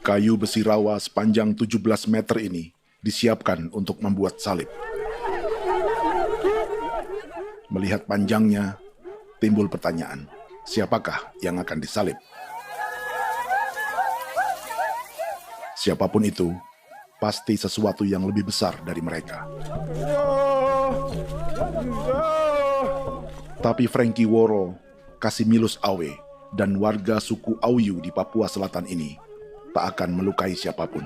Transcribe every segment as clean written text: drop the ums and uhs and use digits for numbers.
Kayu besi rawa sepanjang 17 meter ini disiapkan untuk membuat salib. Melihat panjangnya, timbul pertanyaan, siapakah yang akan disalib? Siapapun itu, pasti sesuatu yang lebih besar dari mereka. Tapi Frankie Woro, Casimilus Awe, dan warga suku Auyu di Papua Selatan ini tak akan melukai siapapun.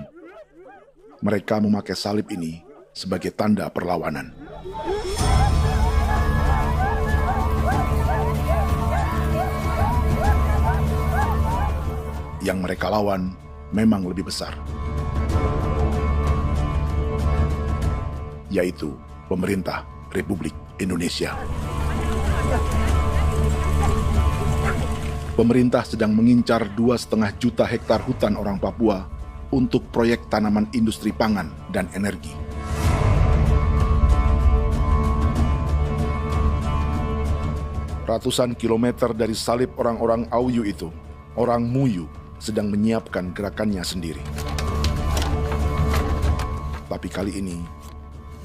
Mereka memakai salib ini sebagai tanda perlawanan. Yang mereka lawan memang lebih besar, yaitu pemerintah Republik Indonesia. Pemerintah sedang mengincar 2,5 juta hektar hutan orang Papua untuk proyek tanaman industri pangan dan energi. Ratusan kilometer dari salib orang-orang Auyu itu, orang Muyu sedang menyiapkan gerakannya sendiri. Tapi kali ini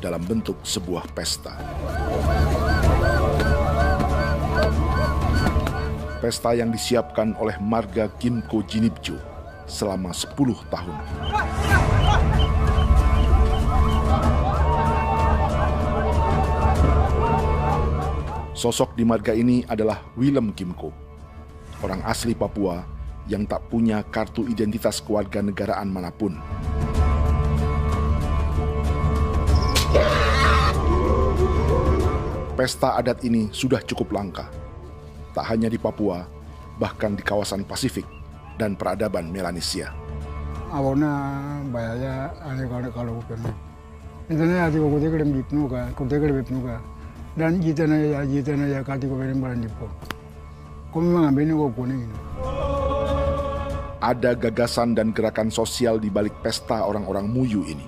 dalam bentuk sebuah pesta. Pesta yang disiapkan oleh marga Kimco Jinibjo selama 10 tahun. Sosok di marga ini adalah Willem Kimco, orang asli Papua yang tak punya kartu identitas kewarganegaraan manapun. Pesta adat ini sudah cukup langka, tak hanya di Papua, bahkan di kawasan Pasifik dan peradaban Melanesia. Awalnya bayarnya aneh kalau bukan. Itu nih hati kau kuda kerem bipnuka, dan kita ya kati kau berem baran dipo. Kau memang ambil kau kuning. Ada gagasan dan gerakan sosial di balik pesta orang-orang Muyu ini,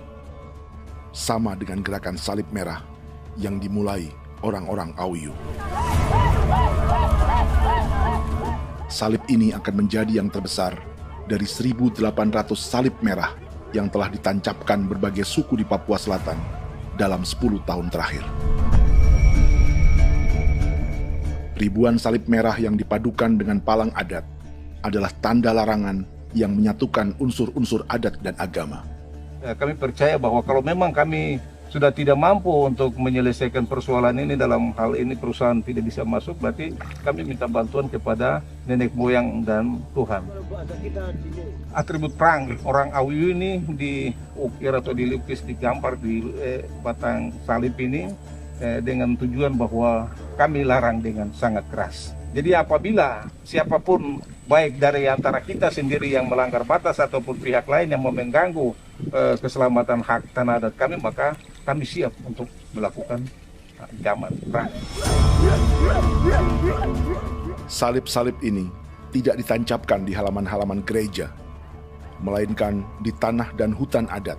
sama dengan gerakan salib merah yang dimulai orang-orang Auyu. Salib ini akan menjadi yang terbesar dari 1.800 salib merah yang telah ditancapkan berbagai suku di Papua Selatan dalam 10 tahun terakhir. Ribuan salib merah yang dipadukan dengan palang adat adalah tanda larangan yang menyatukan unsur-unsur adat dan agama. Kami percaya bahwa kalau memang kami sudah tidak mampu untuk menyelesaikan persoalan ini, dalam hal ini perusahaan tidak bisa masuk, berarti kami minta bantuan kepada nenek moyang dan Tuhan. Atribut perang orang Auyu ini diukir atau dilukis, digambar di batang salib ini dengan tujuan bahwa kami larang dengan sangat keras. Jadi apabila siapapun, baik dari antara kita sendiri yang melanggar batas ataupun pihak lain yang mau mengganggu keselamatan hak tanah adat kami, maka kami siap untuk melakukan ancaman perang. Salib-salib ini tidak ditancapkan di halaman-halaman gereja, melainkan di tanah dan hutan adat,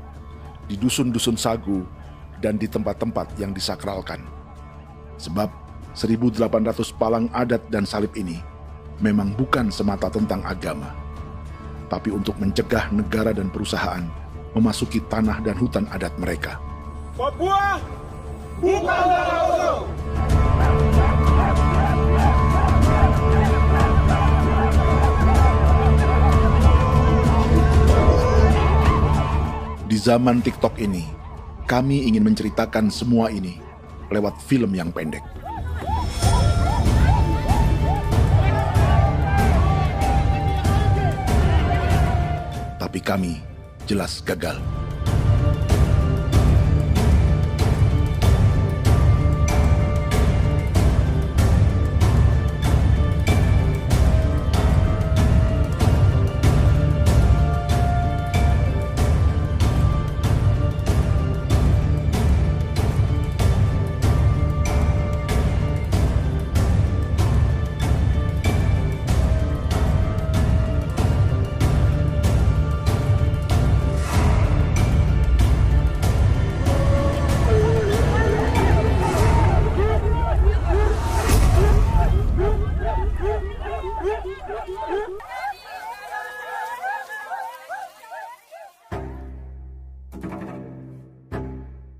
di dusun-dusun sagu, dan di tempat-tempat yang disakralkan. Sebab 1.800 palang adat dan salib ini memang bukan semata tentang agama, tapi untuk mencegah negara dan perusahaan memasuki tanah dan hutan adat mereka. Papua bukan Auyu. Di zaman TikTok ini, kami ingin menceritakan semua ini lewat film yang pendek. Tapi kami jelas gagal.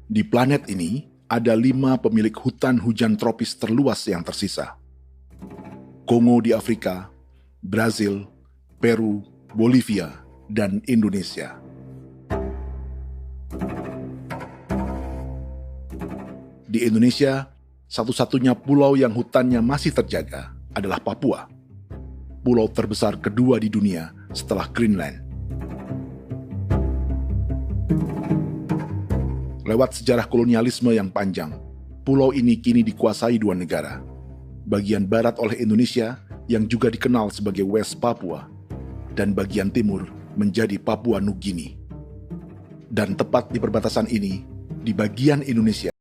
Di planet ini, ada 5 pemilik hutan hujan tropis terluas yang tersisa. Kongo di Afrika, Brazil, Peru, Bolivia, dan Indonesia. Di Indonesia, satu-satunya pulau yang hutannya masih terjaga adalah Papua, pulau terbesar kedua di dunia setelah Greenland. Lewat sejarah kolonialisme yang panjang, pulau ini kini dikuasai 2 negara. Bagian barat oleh Indonesia yang juga dikenal sebagai West Papua, dan bagian timur menjadi Papua Nugini. Dan tepat di perbatasan ini, di bagian Indonesia,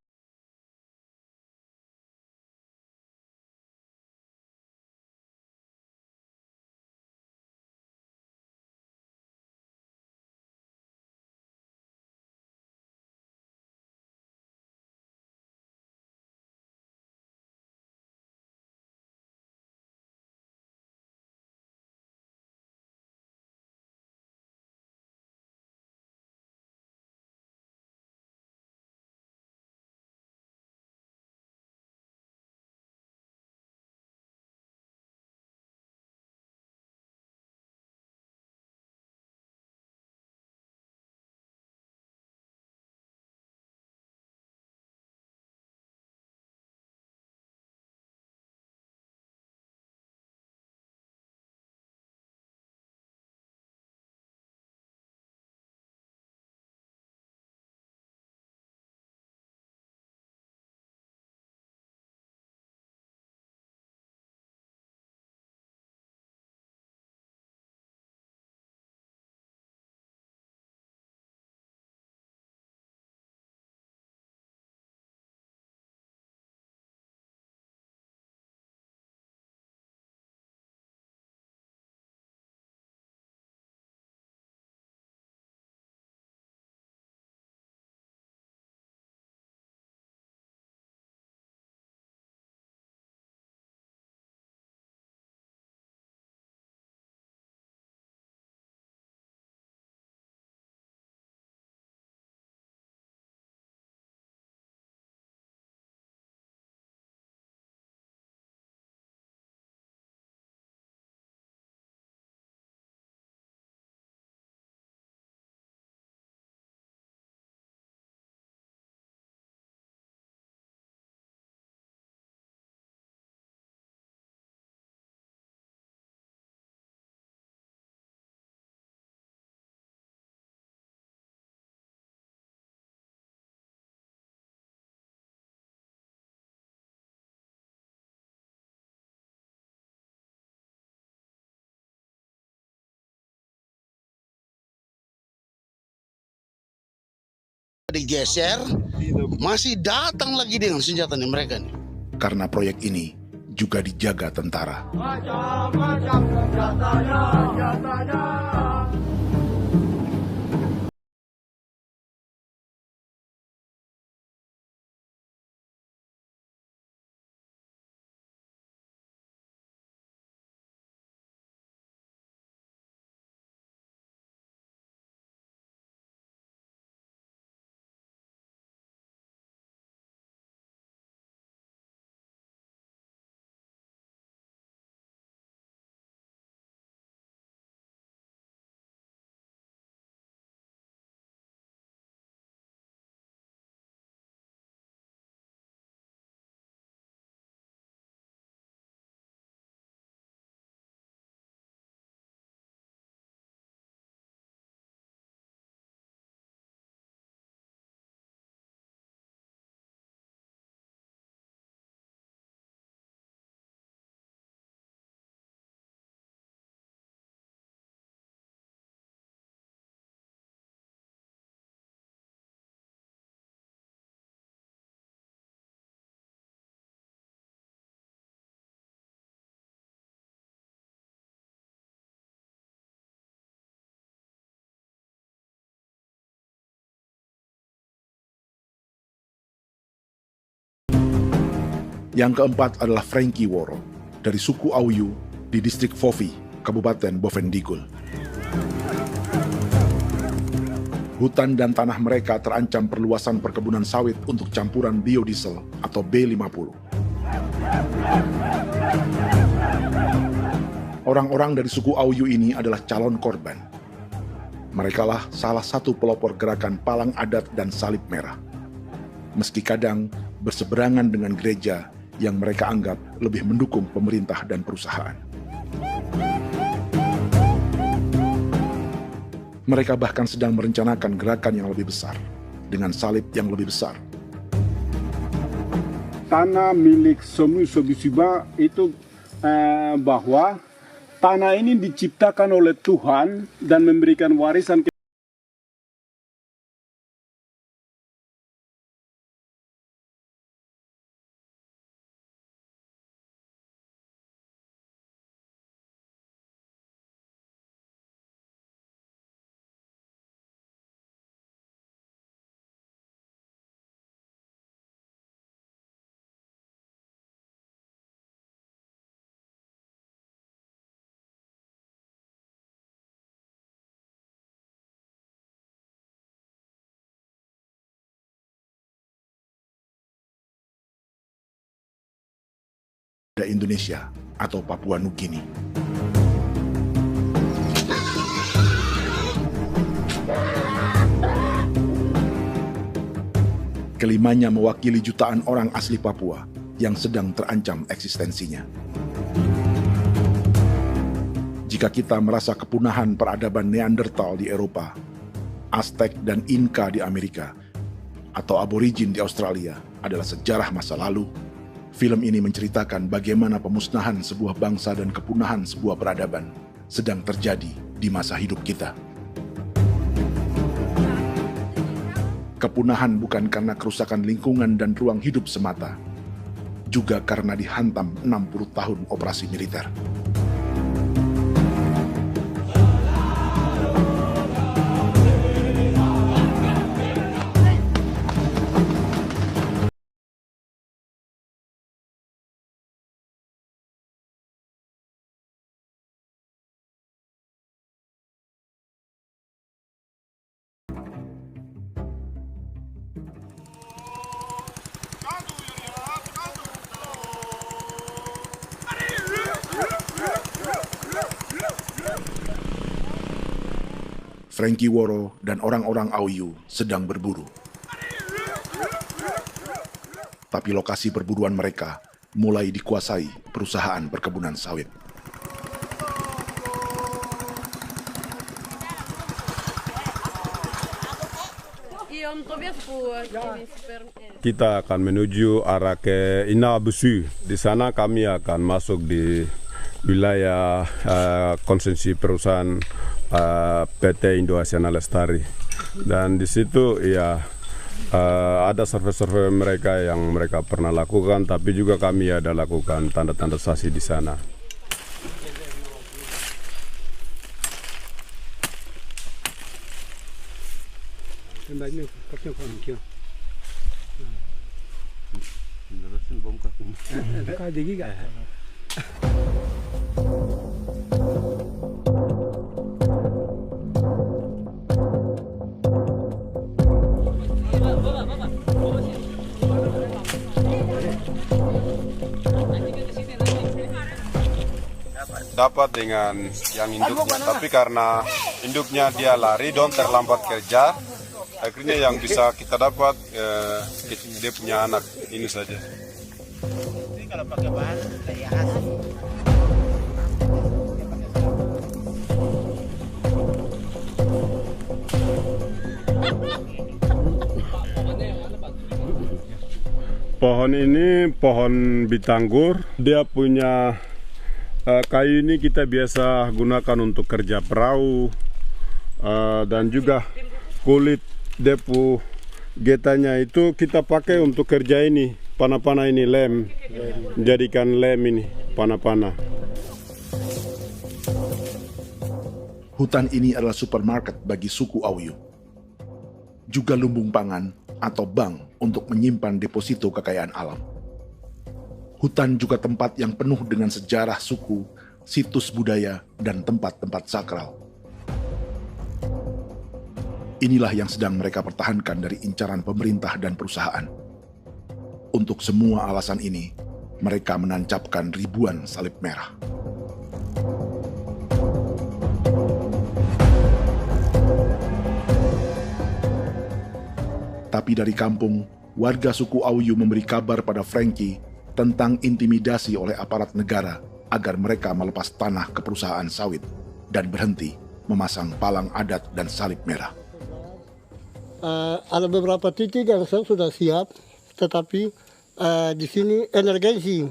digeser, masih datang lagi dengan senjata nih mereka nih. karena proyek ini juga dijaga tentara. Macam-macam senjatanya. Yang keempat adalah Frankie Woro dari suku Auyu di distrik Fofi, Kabupaten Bovendigul. Hutan dan tanah mereka terancam perluasan perkebunan sawit untuk campuran biodiesel atau B50. Orang-orang dari suku Auyu ini adalah calon korban. Merekalah salah satu pelopor gerakan Palang Adat dan Salib Merah. Meski kadang berseberangan dengan gereja yang mereka anggap lebih mendukung pemerintah dan perusahaan. Mereka bahkan sedang merencanakan gerakan yang lebih besar, dengan salib yang lebih besar. Tanah milik Somu Sobisiba itu bahwa tanah ini diciptakan oleh Tuhan dan memberikan warisan ke Indonesia atau Papua Nugini. Kelimanya mewakili jutaan orang asli Papua yang sedang terancam eksistensinya. Jika kita merasa kepunahan peradaban Neanderthal di Eropa, Aztec dan Inca di Amerika, atau aborigin di Australia adalah sejarah masa lalu, film ini menceritakan bagaimana pemusnahan sebuah bangsa dan kepunahan sebuah peradaban sedang terjadi di masa hidup kita. Kepunahan bukan karena kerusakan lingkungan dan ruang hidup semata, juga karena dihantam 60 tahun operasi militer. Frankie Woro dan orang-orang Auyu sedang berburu. Tapi lokasi perburuan mereka mulai dikuasai perusahaan perkebunan sawit. Kita akan menuju arah ke Inabusu. Di sana kami akan masuk di wilayah konsesi perusahaan PT Indo Asiana Lestari, dan di situ ya ada survei-survei mereka yang mereka pernah lakukan, tapi juga kami ada lakukan tanda-tanda saksi di sana. Dapat dengan yang induknya, tapi karena induknya dia lari dan terlambat kerja, akhirnya yang bisa kita dapat dia punya anak ini saja. Kalau pakai bahan kayak hasil. Pohon ini pohon bitanggur, dia punya kayu ini kita biasa gunakan untuk kerja perahu, dan juga kulit depu getanya itu kita pakai untuk kerja ini, panah-panah ini lem, jadikan lem ini, panah-panah. Hutan ini adalah supermarket bagi suku Auyu. Juga lumbung pangan atau bank untuk menyimpan deposito kekayaan alam. Hutan juga tempat yang penuh dengan sejarah suku, situs budaya, dan tempat-tempat sakral. Inilah yang sedang mereka pertahankan dari incaran pemerintah dan perusahaan. Untuk semua alasan ini, mereka menancapkan ribuan salib merah. Tapi dari kampung, warga suku Auyu memberi kabar pada Frankie tentang intimidasi oleh aparat negara agar mereka melepas tanah ke perusahaan sawit dan berhenti memasang palang adat dan salib merah. Ada beberapa titik yang saya sudah siap, tetapi di sini emergensi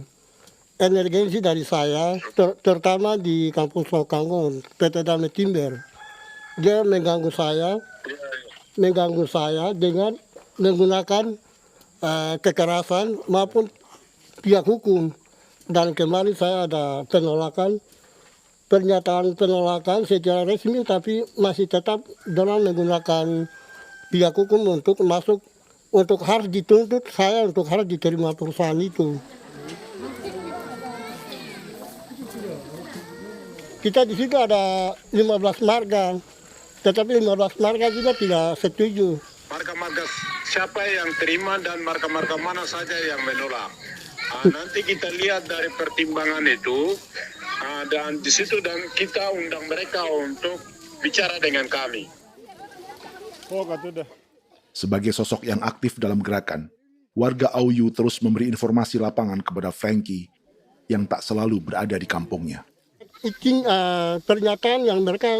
dari saya, terutama di Kampung Sokangon, PT Damai Timber. Dia mengganggu saya dengan menggunakan kekerasan maupun pihak hukum. Dan kemarin saya ada pernyataan penolakan secara resmi, tapi masih tetap dengan menggunakan pihak hukum untuk masuk, untuk harus dituntut saya untuk harus diterima perusahaan itu. Kita di situ ada 15 marga, tetapi 15 marga juga tidak setuju. Marga-marga siapa yang terima dan marga-marga mana saja yang menolak. Nanti kita lihat dari pertimbangan itu, dan di situ dan kita undang mereka untuk bicara dengan kami. Sebagai sosok yang aktif dalam gerakan, warga Auyu terus memberi informasi lapangan kepada Frankie yang tak selalu berada di kampungnya. Izin pernyataan yang mereka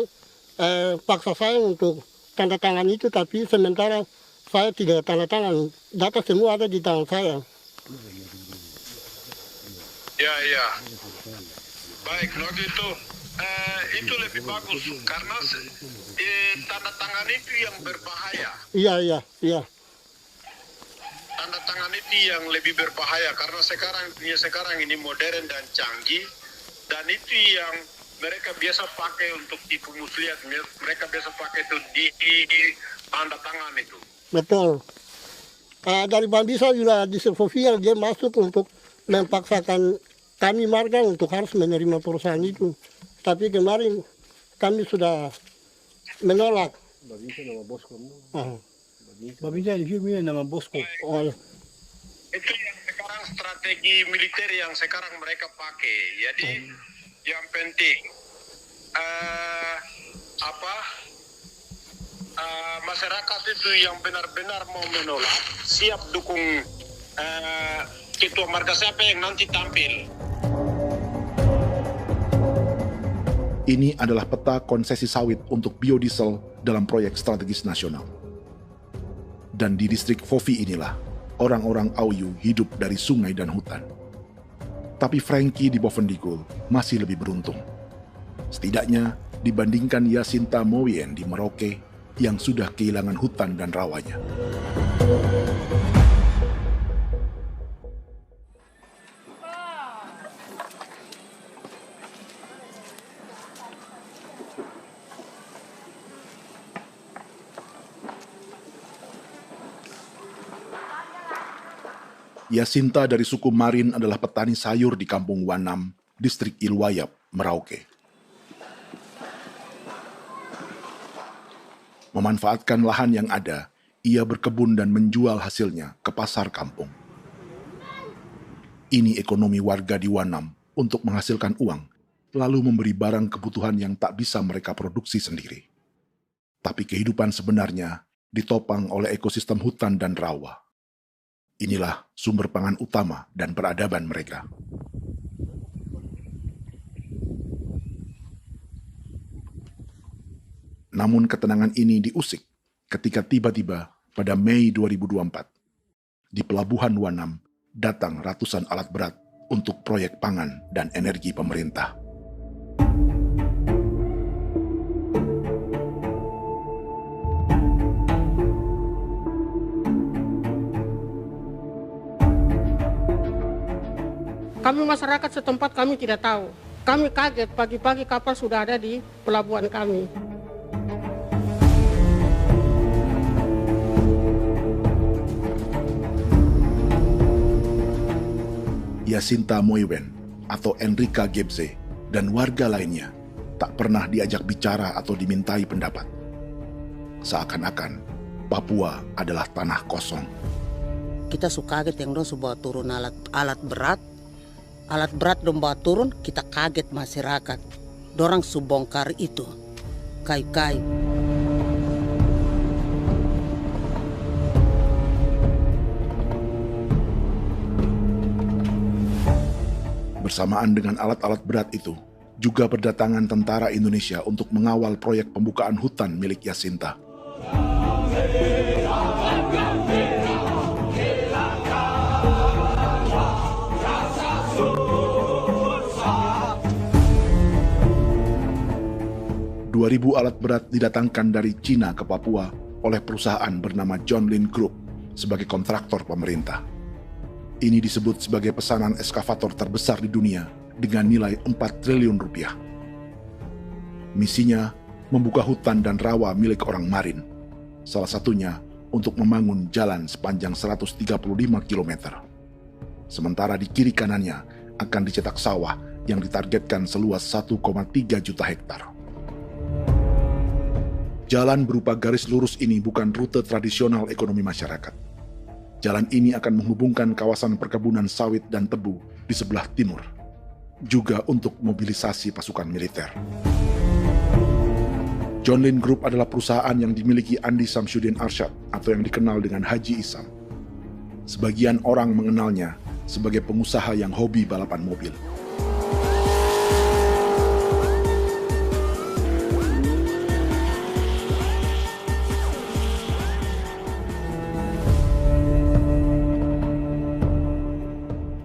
paksa saya untuk tanda tangan itu, tapi sementara saya tidak tanda tangan. Data semua ada di tangan saya. Ya. Baik, kalau gitu itu lebih bagus karena tanda tangan itu yang berbahaya. Iya. Tanda tangan itu yang lebih berbahaya karena sekarang ini modern dan canggih, dan itu yang mereka biasa pakai untuk tipu muslihat. Mereka biasa pakai itu di tanda tangan itu. Betul. Dari Bambisa juga di Sofia dia masuk untuk memaksakan kami marga untuk harus menerima perusahaan itu. Tapi kemarin kami sudah menolak. Babinsa nama bosku. Babinsa ini nama bosku. Itu yang sekarang strategi militer yang sekarang mereka pakai. Jadi yang penting masyarakat itu yang benar-benar mau menolak siap dukung ketua marga siapa yang nanti tampil. Ini adalah peta konsesi sawit untuk biodiesel dalam proyek strategis nasional. Dan di distrik Fofi inilah, orang-orang Auyu hidup dari sungai dan hutan. Tapi Frankie di Bovendigul masih lebih beruntung. Setidaknya dibandingkan Yasinta Mowien di Merauke yang sudah kehilangan hutan dan rawanya. Yasinta dari suku Marin adalah petani sayur di Kampung Wanam, distrik Ilwayap, Merauke. Memanfaatkan lahan yang ada, ia berkebun dan menjual hasilnya ke pasar kampung. Ini ekonomi warga di Wanam untuk menghasilkan uang, lalu memberi barang kebutuhan yang tak bisa mereka produksi sendiri. Tapi kehidupan sebenarnya ditopang oleh ekosistem hutan dan rawa. Inilah sumber pangan utama dan peradaban mereka. Namun ketenangan ini diusik ketika tiba-tiba pada Mei 2024, di Pelabuhan Wanam datang ratusan alat berat untuk proyek pangan dan energi pemerintah. Kami masyarakat setempat kami tidak tahu. Kami kaget pagi-pagi kapal sudah ada di pelabuhan kami. Yasinta Mowien atau Enrika Gebze dan warga lainnya tak pernah diajak bicara atau dimintai pendapat. Seakan-akan Papua adalah tanah kosong. Kita suka kaget yang dong bawa turun alat berat dong bawa turun, kita kaget masyarakat. Dorang subongkar itu kayu-kayu. Bersamaan dengan alat-alat berat itu, juga berdatangan tentara Indonesia untuk mengawal proyek pembukaan hutan milik Jacinta. Ribu alat berat didatangkan dari Cina ke Papua oleh perusahaan bernama John Lin Group sebagai kontraktor pemerintah. Ini disebut sebagai pesanan eskavator terbesar di dunia dengan nilai 4 triliun rupiah. Misinya membuka hutan dan rawa milik orang Marin, salah satunya untuk membangun jalan sepanjang 135 km. Sementara di kiri kanannya akan dicetak sawah yang ditargetkan seluas 1,3 juta hektar. Jalan berupa garis lurus ini bukan rute tradisional ekonomi masyarakat. Jalan ini akan menghubungkan kawasan perkebunan sawit dan tebu di sebelah timur, juga untuk mobilisasi pasukan militer. John Lin Group adalah perusahaan yang dimiliki Andi Samsudin Arsyad atau yang dikenal dengan Haji Isam. Sebagian orang mengenalnya sebagai pengusaha yang hobi balapan mobil.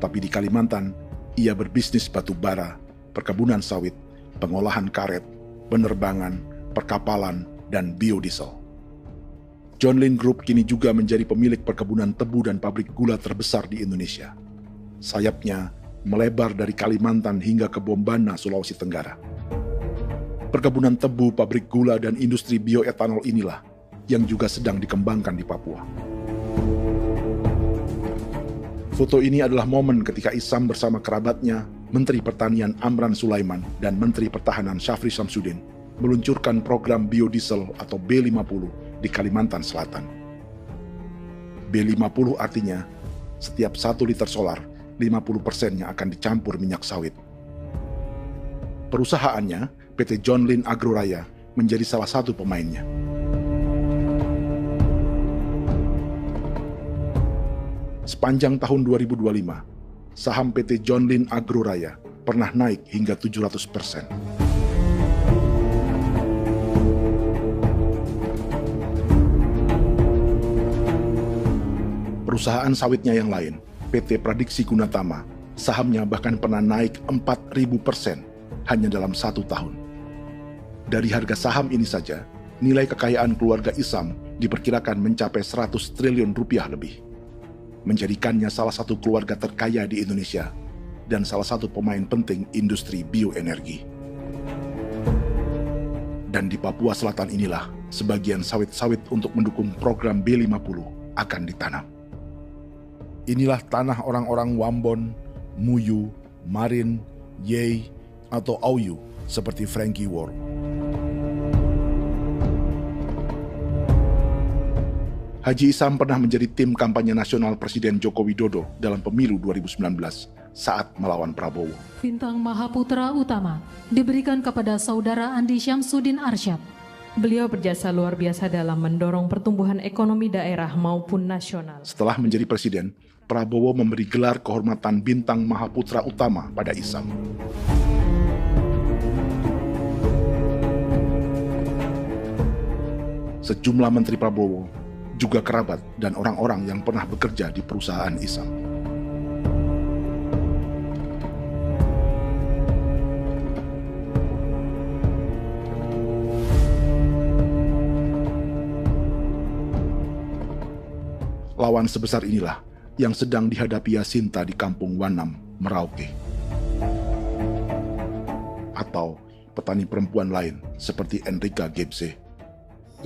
Tapi di Kalimantan, ia berbisnis batu bara, perkebunan sawit, pengolahan karet, penerbangan, perkapalan, dan biodiesel. John Lin Group kini juga menjadi pemilik perkebunan tebu dan pabrik gula terbesar di Indonesia. Sayapnya melebar dari Kalimantan hingga ke Bombana, Sulawesi Tenggara. Perkebunan tebu, pabrik gula, dan industri bioetanol inilah yang juga sedang dikembangkan di Papua. Foto ini adalah momen ketika Isam bersama kerabatnya, Menteri Pertanian Amran Sulaiman dan Menteri Pertahanan Syafri Samsudin, meluncurkan program biodiesel atau B50 di Kalimantan Selatan. B50 artinya, setiap 1 liter solar, 50%-nya akan dicampur minyak sawit. Perusahaannya, PT John Lin Agroraya, menjadi salah satu pemainnya. Sepanjang tahun 2025, saham PT John Lin Agroraya pernah naik hingga 700%. Perusahaan sawitnya yang lain, PT Pradiksi Gunatama, sahamnya bahkan pernah naik 4.000% hanya dalam 1 tahun. Dari harga saham ini saja, nilai kekayaan keluarga Isam diperkirakan mencapai 100 triliun rupiah lebih, menjadikannya salah satu keluarga terkaya di Indonesia dan salah satu pemain penting industri bioenergi. Dan di Papua Selatan inilah sebagian sawit-sawit untuk mendukung program B50 akan ditanam. Inilah tanah orang-orang Wambon, Muyu, Marin, Yei, atau Auyu seperti Frankie Ward. Haji Isam pernah menjadi tim kampanye nasional Presiden Joko Widodo dalam pemilu 2019 saat melawan Prabowo. Bintang Mahaputra Utama diberikan kepada Saudara Andi Syamsuddin Arsyad. Beliau berjasa luar biasa dalam mendorong pertumbuhan ekonomi daerah maupun nasional. Setelah menjadi presiden, Prabowo memberi gelar kehormatan Bintang Mahaputra Utama pada Isam. Sejumlah menteri Prabowo, juga kerabat dan orang-orang yang pernah bekerja di perusahaan Isam. Lawan sebesar inilah yang sedang dihadapi Jacinta di kampung Wanam, Merauke. Atau petani perempuan lain seperti Enrika Gebse.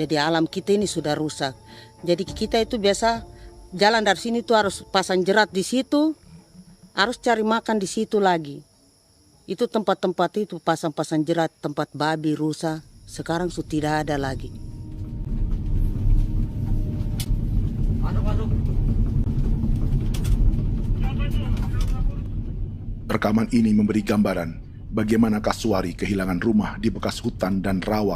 Jadi alam kita ini sudah rusak. Jadi kita itu biasa jalan dari sini tuh harus pasang jerat di situ, harus cari makan di situ lagi. Itu tempat-tempat itu pasang-pasang jerat, tempat babi, rusa, sekarang sudah tidak ada lagi. Rekaman ini memberi gambaran bagaimana Kasuari kehilangan rumah di bekas hutan dan rawa.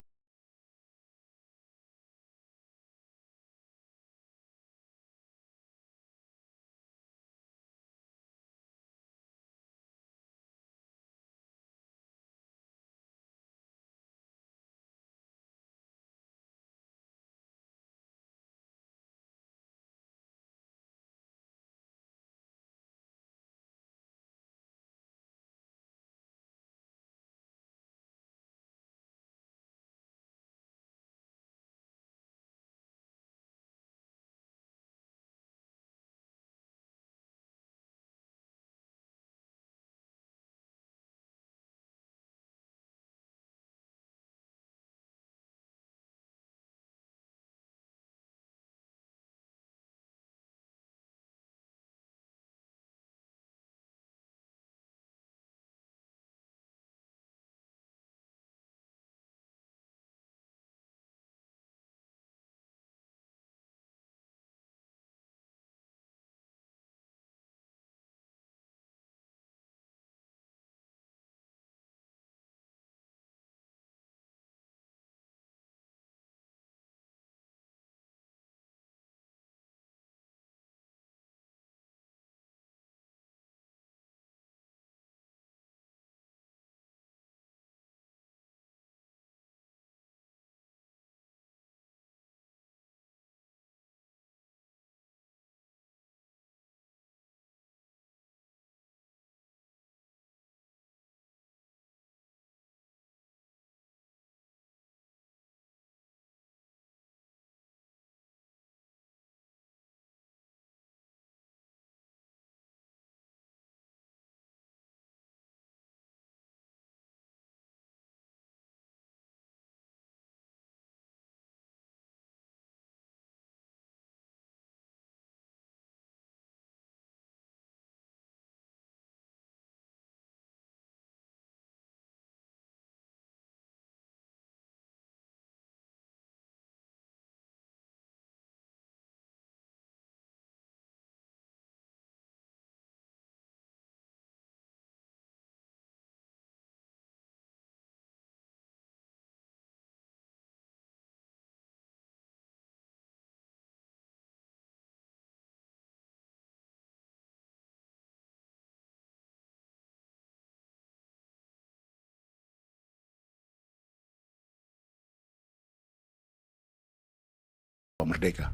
Merdeka.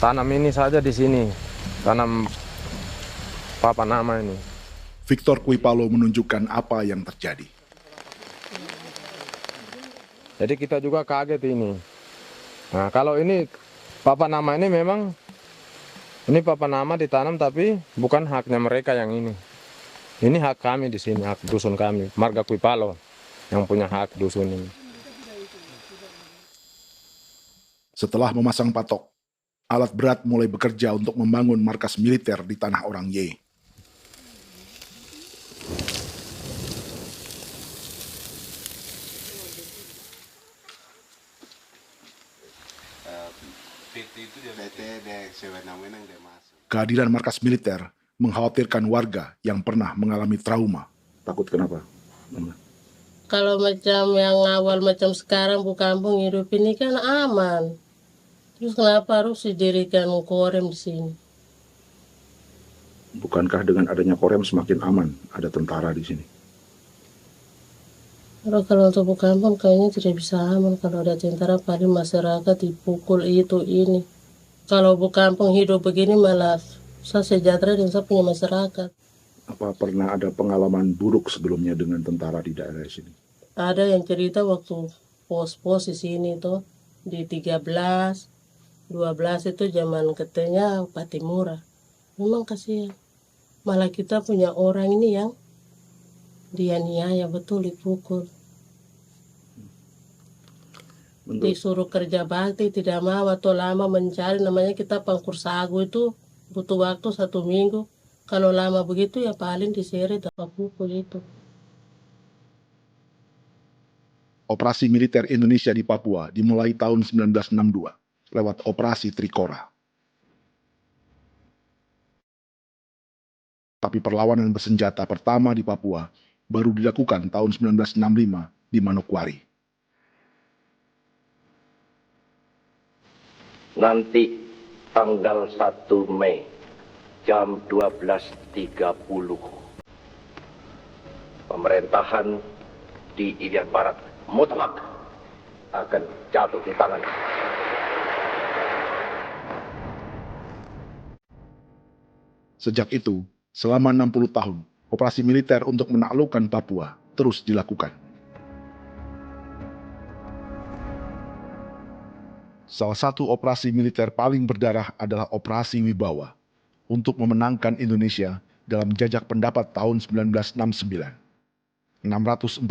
Tanam ini saja di sini, tanam papanama ini. Victor Kuipalo menunjukkan apa yang terjadi. Jadi kita juga kaget ini. Nah, kalau ini papanama ini memang ini papanama ditanam tapi bukan haknya mereka yang ini. Ini hak kami di sini, hak dusun kami, marga Kuipalo yang punya hak dusun ini. Setelah memasang patok, alat berat mulai bekerja untuk membangun markas militer di tanah orang Ye. Kehadiran markas militer mengkhawatirkan warga yang pernah mengalami trauma. Takut kenapa? Kalau macam yang awal macam sekarang bu kampung hidup ini kan aman. Terus kenapa harus didirikan korem di sini? Bukankah dengan adanya Korem semakin aman ada tentara di sini? Kalau untuk kampung kayaknya tidak bisa aman kalau ada tentara, paling masyarakat dipukul itu ini. Kalau kampung hidup begini malah saya sejahtera dan saya punya masyarakat. Apa pernah ada pengalaman buruk sebelumnya dengan tentara di daerah sini? Ada yang cerita waktu pos-pos di sini tuh di 13, 12 itu zaman katanya Patimura. Memang kasihan. Malah kita punya orang ini yang dianiaya betul, dipukul. Disuruh kerja bakti tidak mau atau lama mencari, namanya kita pangkur sagu itu butuh waktu 1 minggu. Kalau lama begitu ya paling diseret atau pukul itu. Operasi militer Indonesia di Papua dimulai tahun 1962 lewat Operasi Trikora. Tapi perlawanan bersenjata pertama di Papua baru dilakukan tahun 1965 di Manokwari. Nanti tanggal 1 Mei jam 12.30 pemerintahan di Irian Barat mutlak akan jatuh di tangan. Sejak itu, selama 60 tahun, operasi militer untuk menaklukkan Papua terus dilakukan. Salah satu operasi militer paling berdarah adalah Operasi Wibawa untuk memenangkan Indonesia dalam jajak pendapat tahun 1969. 643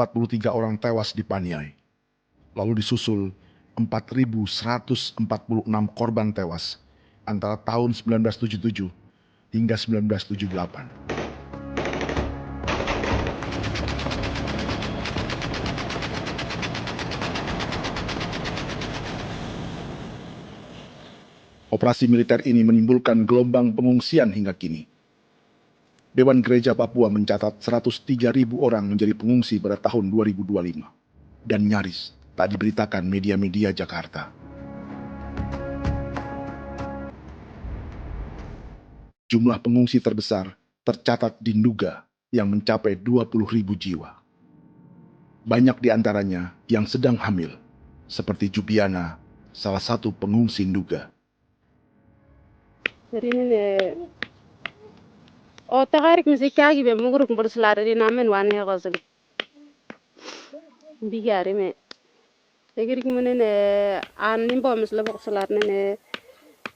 orang tewas di Paniai. Lalu disusul 4.146 korban tewas antara tahun 1977 hingga 1978. Operasi militer ini menimbulkan gelombang pengungsian hingga kini. Dewan Gereja Papua mencatat 103.000 orang menjadi pengungsi pada tahun 2025 dan nyaris tak diberitakan media-media Jakarta. Jumlah pengungsi terbesar tercatat di Nduga yang mencapai 20.000 jiwa. Banyak di antaranya yang sedang hamil, seperti Jubiana, salah satu pengungsi Nduga. Jadi ini takarik mesti kaki be muguruk berselari di namen wane kosong. Bigari me. Tegirik mana ne anin bom selebok selar ne.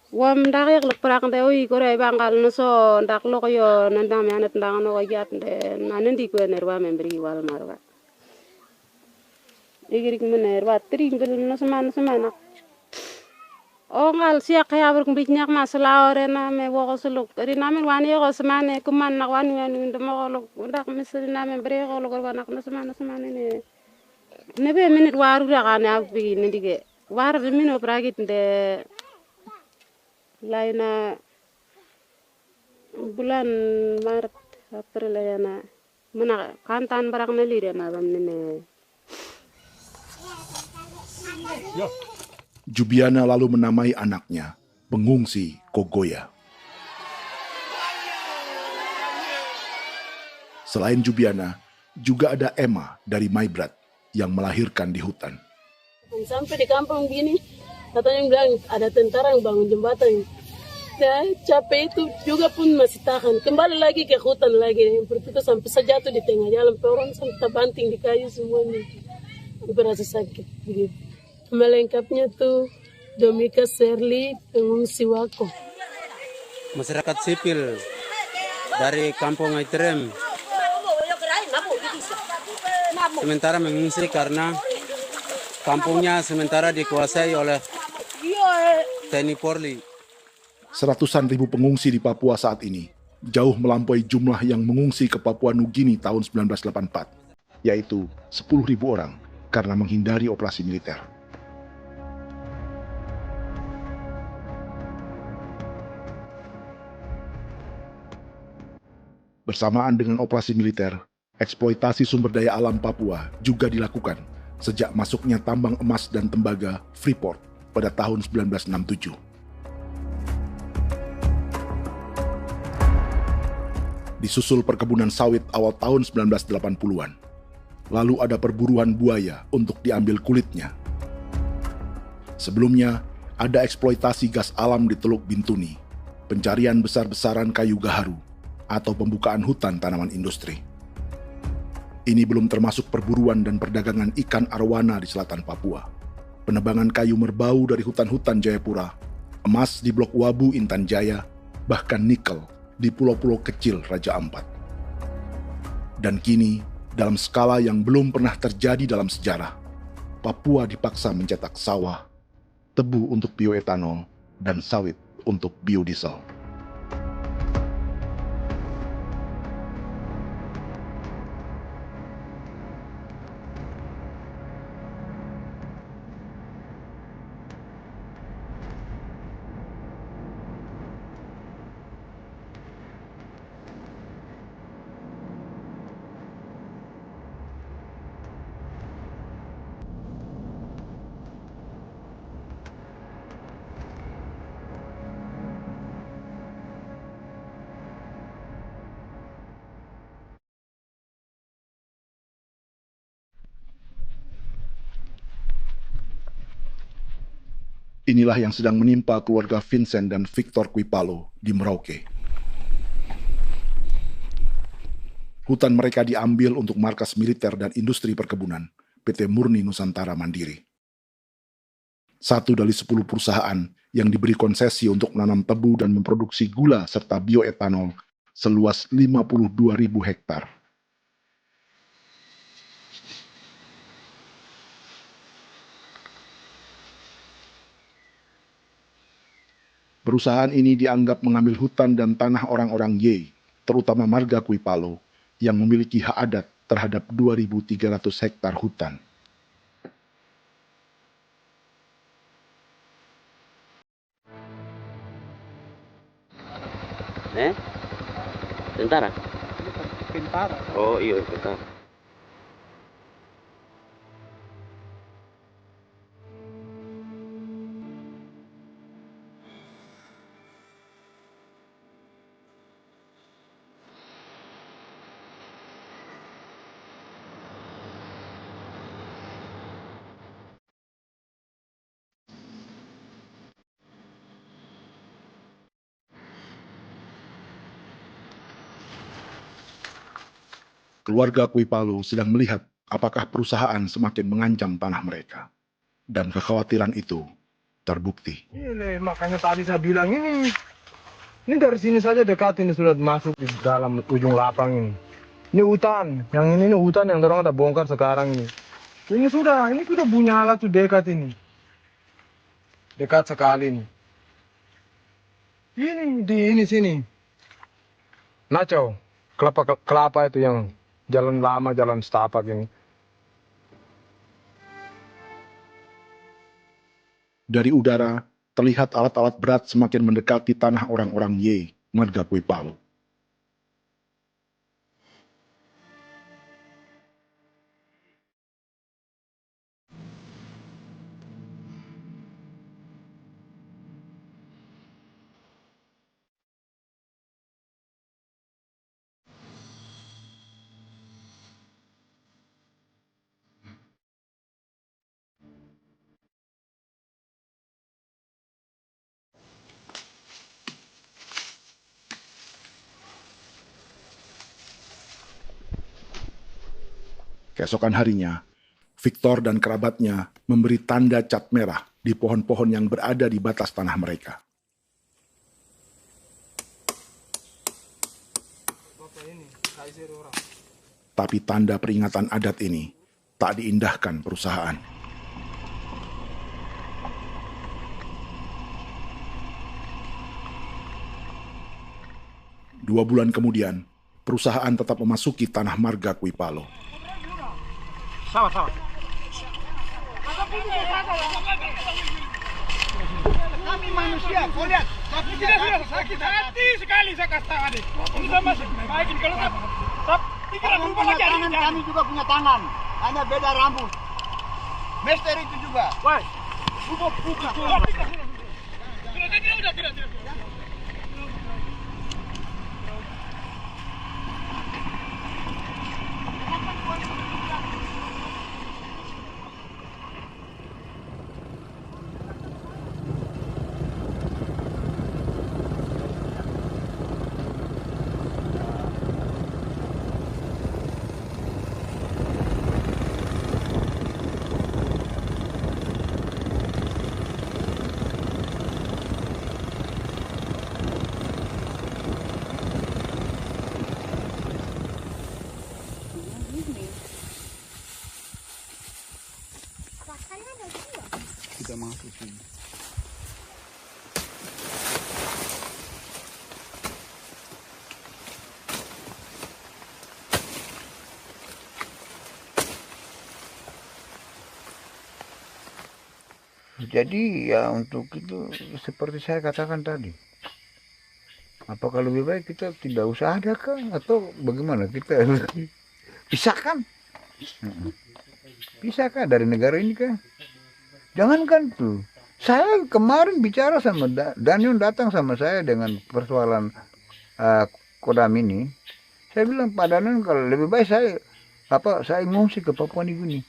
Wam dak lok prak de oi kore bangal no so dak lok yo nandam yanet ndang no gat de nanen di ko nerwa membri wal marwa. Tegirik mana nerwa tringel no semana. Ngal siya kaya berkumpul nyak masalah orang na me wako suluk. Dari namen wani ko semane kuman nak wani ndemo ko lok ndak misal namen beri ko lok wanak na semane ne. Nebe minit waru dah kan aku pergi nanti ke waru minit pergi de laina bulan Maret April ya na mana kantan barang neli dia na bam ne. Jubiana lalu menamai anaknya pengungsi Kogoya. Selain Jubiana, juga ada Emma dari Maibrat yang melahirkan di hutan. Sampai di kampung gini, katanya bilang ada tentara yang bangun jembatan. Saya capek itu juga pun masih tahan. Kembali lagi ke hutan lagi. Itu sampai saya jatuh di tengah jalan. Orang sampai terbanting di kayu semuanya. Berasa sakit begitu. Melengkapnya tuh Domika Serli, pengungsi Wako. Masyarakat sipil dari Kampung Aitrem sementara mengungsi karena kampungnya sementara dikuasai oleh TNI Polri. Seratusan ribu pengungsi di Papua saat ini jauh melampaui jumlah yang mengungsi ke Papua Nugini tahun 1984, yaitu 10.000 orang karena menghindari operasi militer. Bersamaan dengan operasi militer, eksploitasi sumber daya alam Papua juga dilakukan sejak masuknya tambang emas dan tembaga Freeport pada tahun 1967. Disusul perkebunan sawit awal tahun 1980-an. Lalu ada perburuan buaya untuk diambil kulitnya. Sebelumnya, ada eksploitasi gas alam di Teluk Bintuni, pencarian besar-besaran kayu gaharu, atau pembukaan hutan tanaman industri. Ini belum termasuk perburuan dan perdagangan ikan arwana di selatan Papua, penebangan kayu merbau dari hutan-hutan Jayapura, emas di Blok Wabu Intan Jaya, bahkan nikel di pulau-pulau kecil Raja Ampat. Dan kini, dalam skala yang belum pernah terjadi dalam sejarah, Papua dipaksa mencetak sawah, tebu untuk bioetanol, dan sawit untuk biodiesel. Inilah yang sedang menimpa keluarga Vincent dan Victor Kuipalo di Merauke. Hutan mereka diambil untuk markas militer dan industri perkebunan, PT Murni Nusantara Mandiri. 1 dari 10 perusahaan yang diberi konsesi untuk menanam tebu dan memproduksi gula serta bioetanol seluas 52.000 hektar. Perusahaan ini dianggap mengambil hutan dan tanah orang-orang Ye, terutama marga Kuipalo, yang memiliki hak adat terhadap 2.300 hektar hutan. Tentara? Tentara. Oh iya, tentara. Keluarga Kuipalo sedang melihat apakah perusahaan semakin mengancam tanah mereka. Dan kekhawatiran itu terbukti. Ini makanya tadi saya bilang ini dari sini saja dekat ini sudah masuk di dalam ujung lapang ini. Ini hutan, yang ini hutan yang dorong ada bongkar sekarang ini. Ini sudah punya alat tuh dekat ini. Dekat sekali ini. Ini di sini. Nacau, kelapa itu yang jalan lama, jalan setapak ini. Dari udara, terlihat alat-alat berat semakin mendekati tanah orang-orang Ye, marga Kuipalo. Keesokan harinya, Victor dan kerabatnya memberi tanda cat merah di pohon-pohon yang berada di batas tanah mereka. Tapi tanda peringatan adat ini tak diindahkan perusahaan. Dua bulan kemudian, perusahaan tetap memasuki tanah marga Kuipalo. Sama. Kami manusia, kau lihat. Tapi tidak sudah sakit hati sekali saya katakan. Ini sama baikin kalau pikiran berubah aja. Kami juga punya tangan, hanya beda rambut. Mister itu juga. Woi, buka. Tidak. Jadi ya untuk itu seperti saya katakan tadi, apakah lebih baik kita tidak usah ada kah atau bagaimana, kita pisahkan, pisahkan dari negara ini kan? Jangankan tuh, saya kemarin bicara sama Daniel, datang sama saya dengan persoalan Kodam ini. Saya bilang, Pak Daniel, kalau lebih baik saya ngungsi ke Papua Nugini.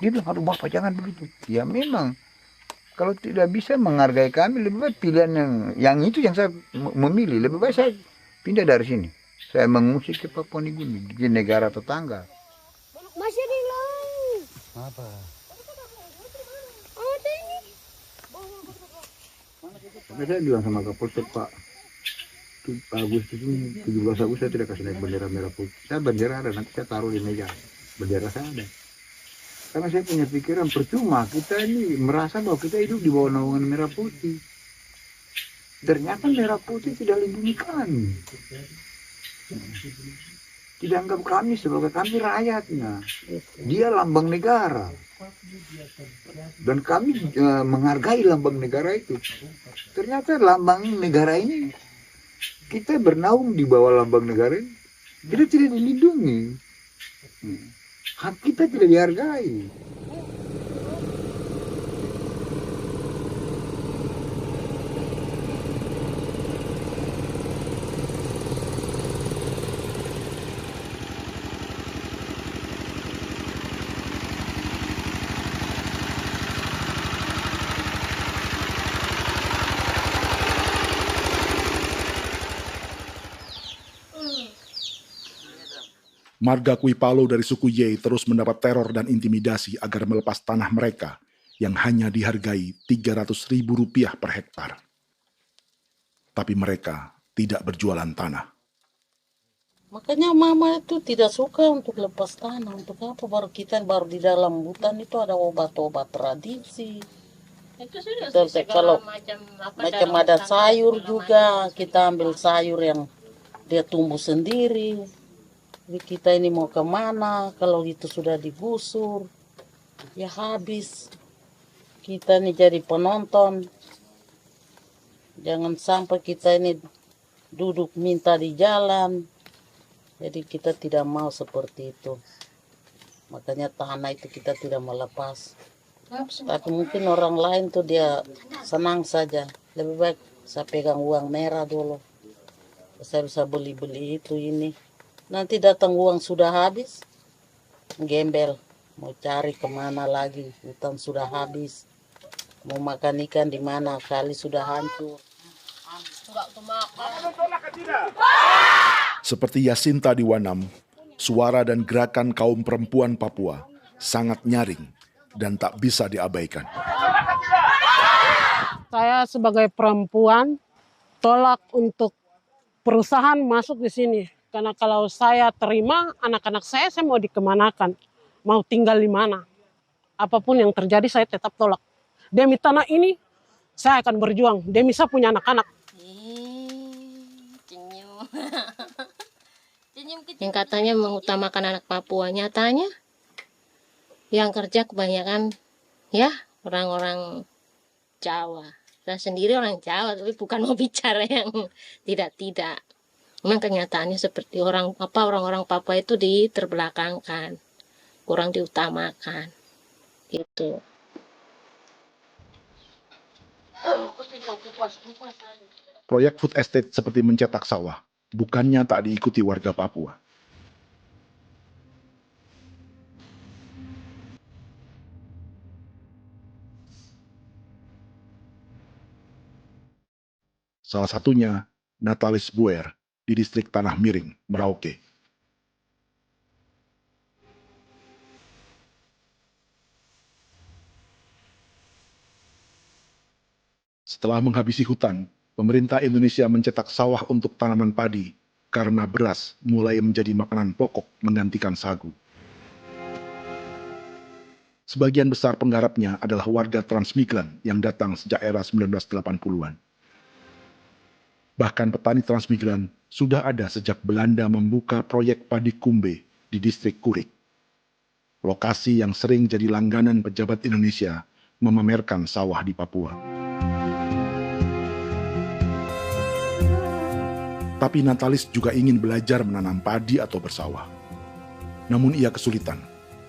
Dia bilang, aduh Bapak jangan begitu. Ya memang, kalau tidak bisa menghargai kami, lebih baik pilihan yang itu yang saya memilih. Lebih baik saya pindah dari sini. Saya mengungsi ke Papua Nugini, di negara tetangga. Masih di laut. Apa? Ada ini. Makanya saya bilang sama Kapolsek, Pak, Agustus ini, 17 Agustus saya tidak kasih naik bendera merah putih. Saya bendera ada, nanti saya taruh di meja. Bendera saya ada. Karena saya punya pikiran percuma kita ini merasa bahwa kita hidup di bawah naungan merah putih. Ternyata merah putih tidak lindungi kami. Tidak anggap kami sebagai kami rakyatnya. Dia lambang negara. Dan kami menghargai lambang negara itu. Ternyata lambang negara ini, kita bernaung di bawah lambang negara ini, kita tidak dilindungi. Hak kita tidak dihargai. Marga Kuipalo dari suku Ye terus mendapat teror dan intimidasi agar melepas tanah mereka yang hanya dihargai Rp300.000 per hektar. Tapi mereka tidak berjualan tanah. Makanya mama itu tidak suka untuk lepas tanah. Untuk apa? Baru di dalam hutan itu ada obat-obat tradisi. Itu sudah Kalau macam ada sayur juga, kita ambil sayur yang dia tumbuh sendiri. Jadi kita ini mau kemana, kalau itu sudah digusur, ya habis. Kita ini jadi penonton. Jangan sampai kita ini duduk minta di jalan. Jadi kita tidak mau seperti itu. Makanya tanah itu kita tidak melepas. Tapi mungkin orang lain tuh dia senang saja. Lebih baik saya pegang uang merah dulu. Saya bisa beli-beli itu ini. Nanti datang uang sudah habis, gembel. Mau cari kemana lagi, hutan sudah habis. Mau makan ikan di mana, kali sudah hancur. Seperti Yasinta di Wanam, suara dan gerakan kaum perempuan Papua sangat nyaring dan tak bisa diabaikan. Saya sebagai perempuan tolak untuk perusahaan masuk di sini. Karena kalau saya terima anak-anak saya mau dikemanakan, mau tinggal di mana. Apapun yang terjadi saya tetap tolak. Demi tanah ini saya akan berjuang, demi saya punya anak-anak. Yang katanya mengutamakan anak Papua, nyatanya yang kerja kebanyakan ya orang-orang Jawa. Saya sendiri orang Jawa, tapi bukan mau bicara yang tidak-tidak. Memang kenyataannya seperti orang-orang Papua itu diterbelakangkan, kurang diutamakan, gitu. Proyek food estate seperti mencetak sawah, bukannya tak diikuti warga Papua. Salah satunya Natalis Buer di distrik Tanah Miring, Merauke. Setelah menghabisi hutan, pemerintah Indonesia mencetak sawah untuk tanaman padi karena beras mulai menjadi makanan pokok menggantikan sagu. Sebagian besar penggarapnya adalah warga transmigran yang datang sejak era 1980-an. Bahkan petani transmigran sudah ada sejak Belanda membuka proyek padi kumbe di distrik Kurik. Lokasi yang sering jadi langganan pejabat Indonesia memamerkan sawah di Papua. Tapi Natalis juga ingin belajar menanam padi atau bersawah. Namun ia kesulitan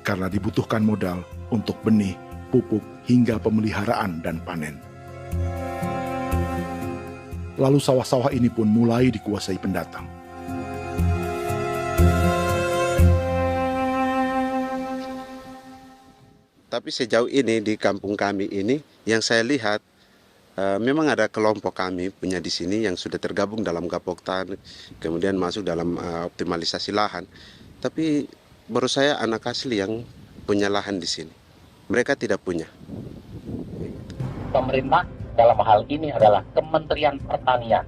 karena dibutuhkan modal untuk benih, pupuk, hingga pemeliharaan dan panen. Lalu sawah-sawah ini pun mulai dikuasai pendatang. Tapi sejauh ini di kampung kami ini yang saya lihat memang ada kelompok kami punya di sini yang sudah tergabung dalam Gapoktan, kemudian masuk dalam optimalisasi lahan. Tapi baru saya anak asli yang punya lahan di sini. Mereka tidak punya. Pemerintah dalam hal ini adalah Kementerian Pertanian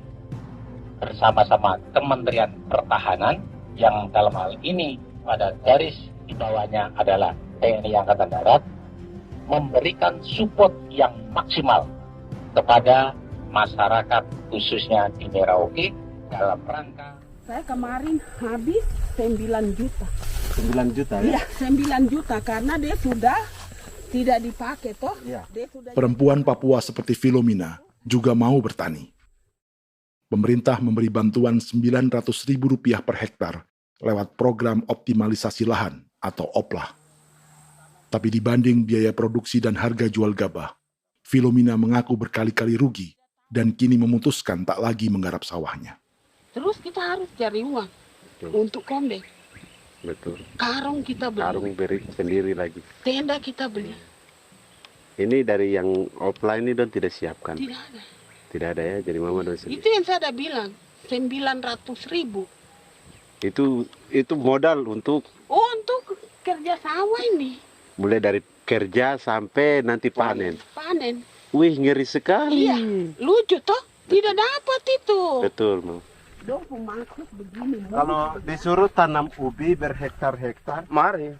bersama-sama Kementerian Pertahanan yang dalam hal ini pada garis di bawahnya adalah TNI Angkatan Darat memberikan support yang maksimal kepada masyarakat khususnya di Merauke dalam rangka. Saya kemarin habis 9 juta. 9 juta ya? Iya, 9 juta karena dia sudah tidak dipakai toh. Ya. Perempuan Papua seperti Filomina juga mau bertani. Pemerintah memberi bantuan Rp900.000 per hektar lewat program optimalisasi lahan atau OPLAH. Tapi dibanding biaya produksi dan harga jual gabah, Filomina mengaku berkali-kali rugi dan kini memutuskan tak lagi menggarap sawahnya. Terus kita harus cari uang untuk kondek. Betul. Karung kita beli. Karung beri sendiri lagi. Tenda kita beli. Ini dari yang offline ini don tidak siapkan. Tidak ada. Tidak ada ya, jadi mama don sendiri. Itu yang saya ada bilang, 900.000. Itu modal untuk kerja sawah ini. Mulai dari kerja sampai nanti panen. Panen. Wih, ngeri sekali. Iya, lucu toh? Tidak dapat itu. Betul, Mam. Dong pemaksud begini. Kalau disuruh tanam ubi berhektar-hektar, mari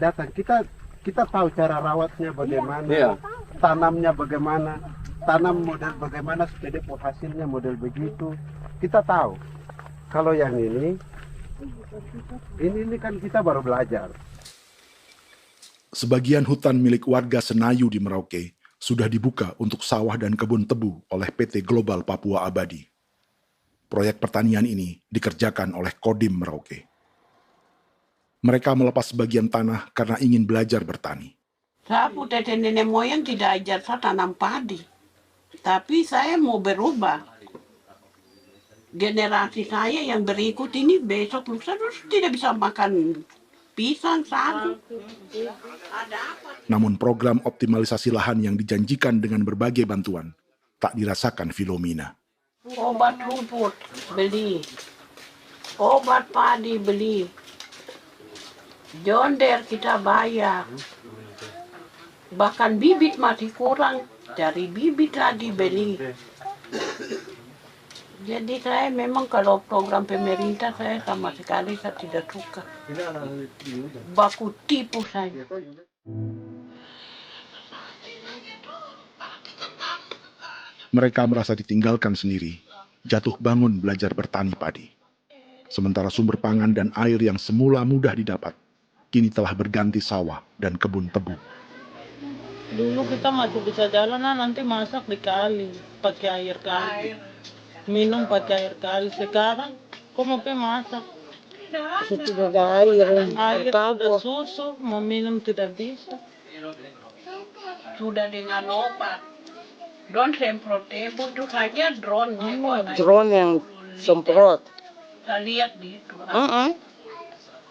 datang. Kita tahu cara rawatnya bagaimana, iya. Tanamnya bagaimana, tanam model bagaimana supaya hasilnya model begitu. Kita tahu. Kalau yang ini kan kita baru belajar. Sebagian hutan milik warga Senayu di Merauke sudah dibuka untuk sawah dan kebun tebu oleh PT Global Papua Abadi. Proyek pertanian ini dikerjakan oleh Kodim Merauke. Mereka melepas sebagian tanah karena ingin belajar bertani. Saya punya nenek moyang tidak ajar saya tanam padi. Tapi saya mau berubah. Generasi saya yang berikut ini besok lusa tidak bisa makan pisang, sagu. Namun program optimalisasi lahan yang dijanjikan dengan berbagai bantuan tak dirasakan Filomina. Obat rumput beli, obat padi beli, jonder kita bayar, bahkan bibit masih kurang, cari bibit lagi beli. Jadi saya memang kalau program pemerintah saya sama sekali saya tidak suka. Baku tipu saya. Mereka merasa ditinggalkan sendiri, jatuh bangun belajar bertani padi. Sementara sumber pangan dan air yang semula mudah didapat, kini telah berganti sawah dan kebun tebu. Dulu kita masih bisa jalan, nanti masak di kali, pakai air kali. Minum pakai air kali. Sekarang kok mau masak? Sudah ada air, ada susu, mau minum tidak bisa. Sudah dengan obat. Drone semprot tebu itu saja drone. Drone yang semprot. Saya lihat di itu.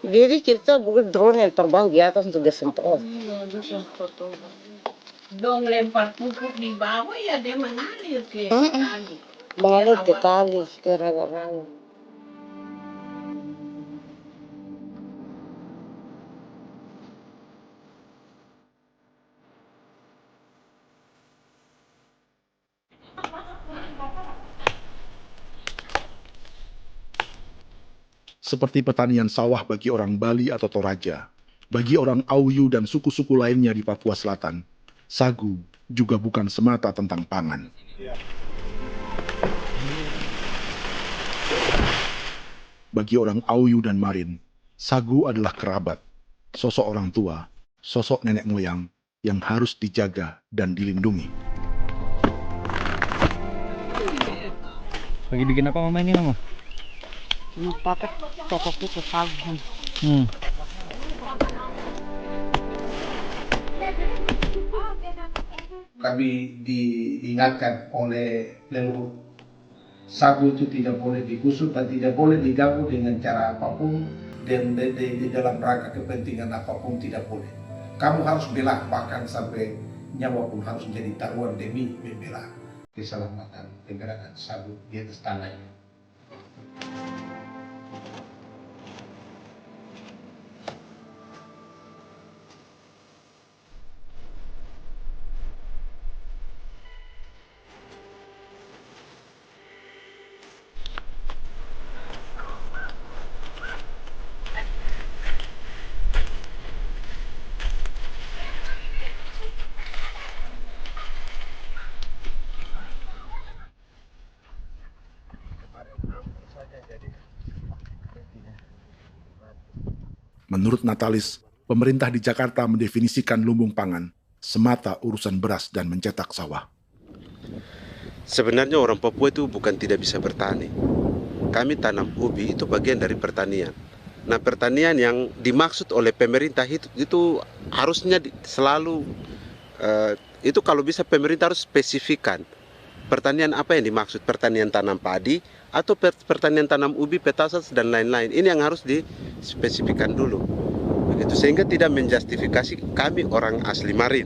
Jadi kita bukan drone yang terbang di atas untuk disemprot. Dong lempar pupuk di bawah ya dia mengalir ke kali. Mengalir ke kali, ke raga-raga. Seperti pertanian sawah bagi orang Bali atau Toraja, bagi orang Auyu dan suku-suku lainnya di Papua Selatan, sagu juga bukan semata tentang pangan. Bagi orang Auyu dan Marin, sagu adalah kerabat, sosok orang tua, sosok nenek moyang, yang harus dijaga dan dilindungi. Lagi bikin apa mama ini mama? Mau pakai tokok itu sagu. Kami diingatkan oleh leluhur, sagu itu tidak boleh digusur dan tidak boleh diganggu dengan cara apapun, dan di dalam rangka kepentingan apapun tidak boleh. Kamu harus bela, bahkan sampai nyawa pun harus menjadi taruhan demi membela keselamatan pergerakan sagu di atas tanah ini. Menurut Natalis, pemerintah di Jakarta mendefinisikan lumbung pangan semata urusan beras dan mencetak sawah. Sebenarnya orang Papua itu bukan tidak bisa bertani. Kami tanam ubi itu bagian dari pertanian. Nah, pertanian yang dimaksud oleh pemerintah itu harusnya selalu itu kalau bisa pemerintah harus spesifikkan pertanian apa yang dimaksud, pertanian tanam padi atau pertanian tanam ubi, petasan dan lain-lain. Ini yang harus dispesifikkan dulu. Begitu, sehingga tidak menjustifikasi kami orang asli Marin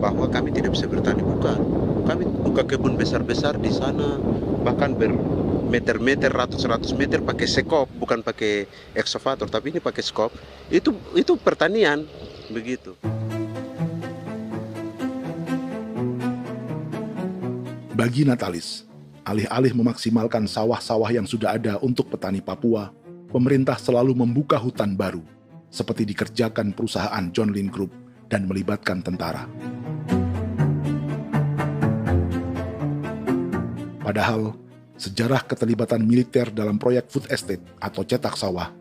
bahwa kami tidak bisa bertani. Bukan. Kami buka kebun besar-besar di sana, bahkan bermeter-meter, ratus-ratus meter pakai sekop, bukan pakai ekskavator, tapi ini pakai skop. Itu pertanian, begitu. Bagi Natalis, alih-alih memaksimalkan sawah-sawah yang sudah ada untuk petani Papua, pemerintah selalu membuka hutan baru, seperti dikerjakan perusahaan John Lynn Group dan melibatkan tentara. Padahal, sejarah keterlibatan militer dalam proyek food estate atau cetak sawah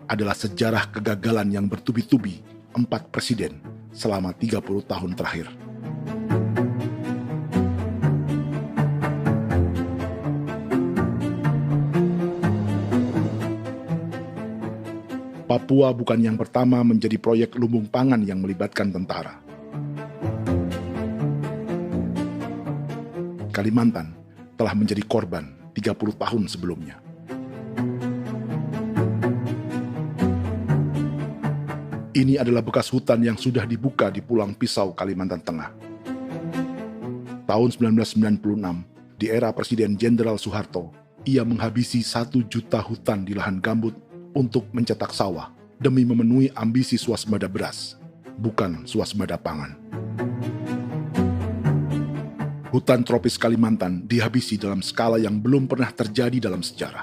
adalah sejarah kegagalan yang bertubi-tubi 4 presiden selama 30 tahun terakhir. Papua bukan yang pertama menjadi proyek lumbung pangan yang melibatkan tentara. Kalimantan telah menjadi korban 30 tahun sebelumnya. Ini adalah bekas hutan yang sudah dibuka di Pulang Pisau, Kalimantan Tengah. Tahun 1996, di era Presiden Jenderal Soeharto, ia menghabisi 1 juta hutan di lahan gambut untuk mencetak sawah demi memenuhi ambisi swasembada beras, bukan swasembada pangan. Hutan tropis Kalimantan dihabisi dalam skala yang belum pernah terjadi dalam sejarah.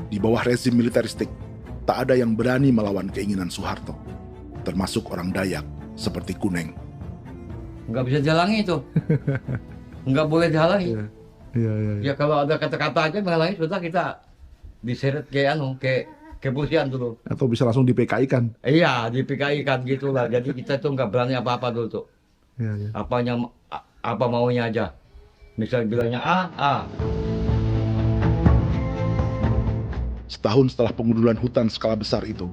Di bawah rezim militeristik, tak ada yang berani melawan keinginan Soeharto, termasuk orang Dayak seperti Kuneng. Nggak bisa dihalangi itu. Nggak boleh dihalangi. Ya kalau ada kata-kata aja menghalangi, sudah kita diseret ke kepolisian dulu. Atau bisa langsung di PKI-kan. Iya, di PKI-kan gitulah. Jadi kita tuh nggak berani apa-apa dulu tuh. Apa maunya aja. Misal bilangnya A. Setahun setelah pengundulan hutan skala besar itu,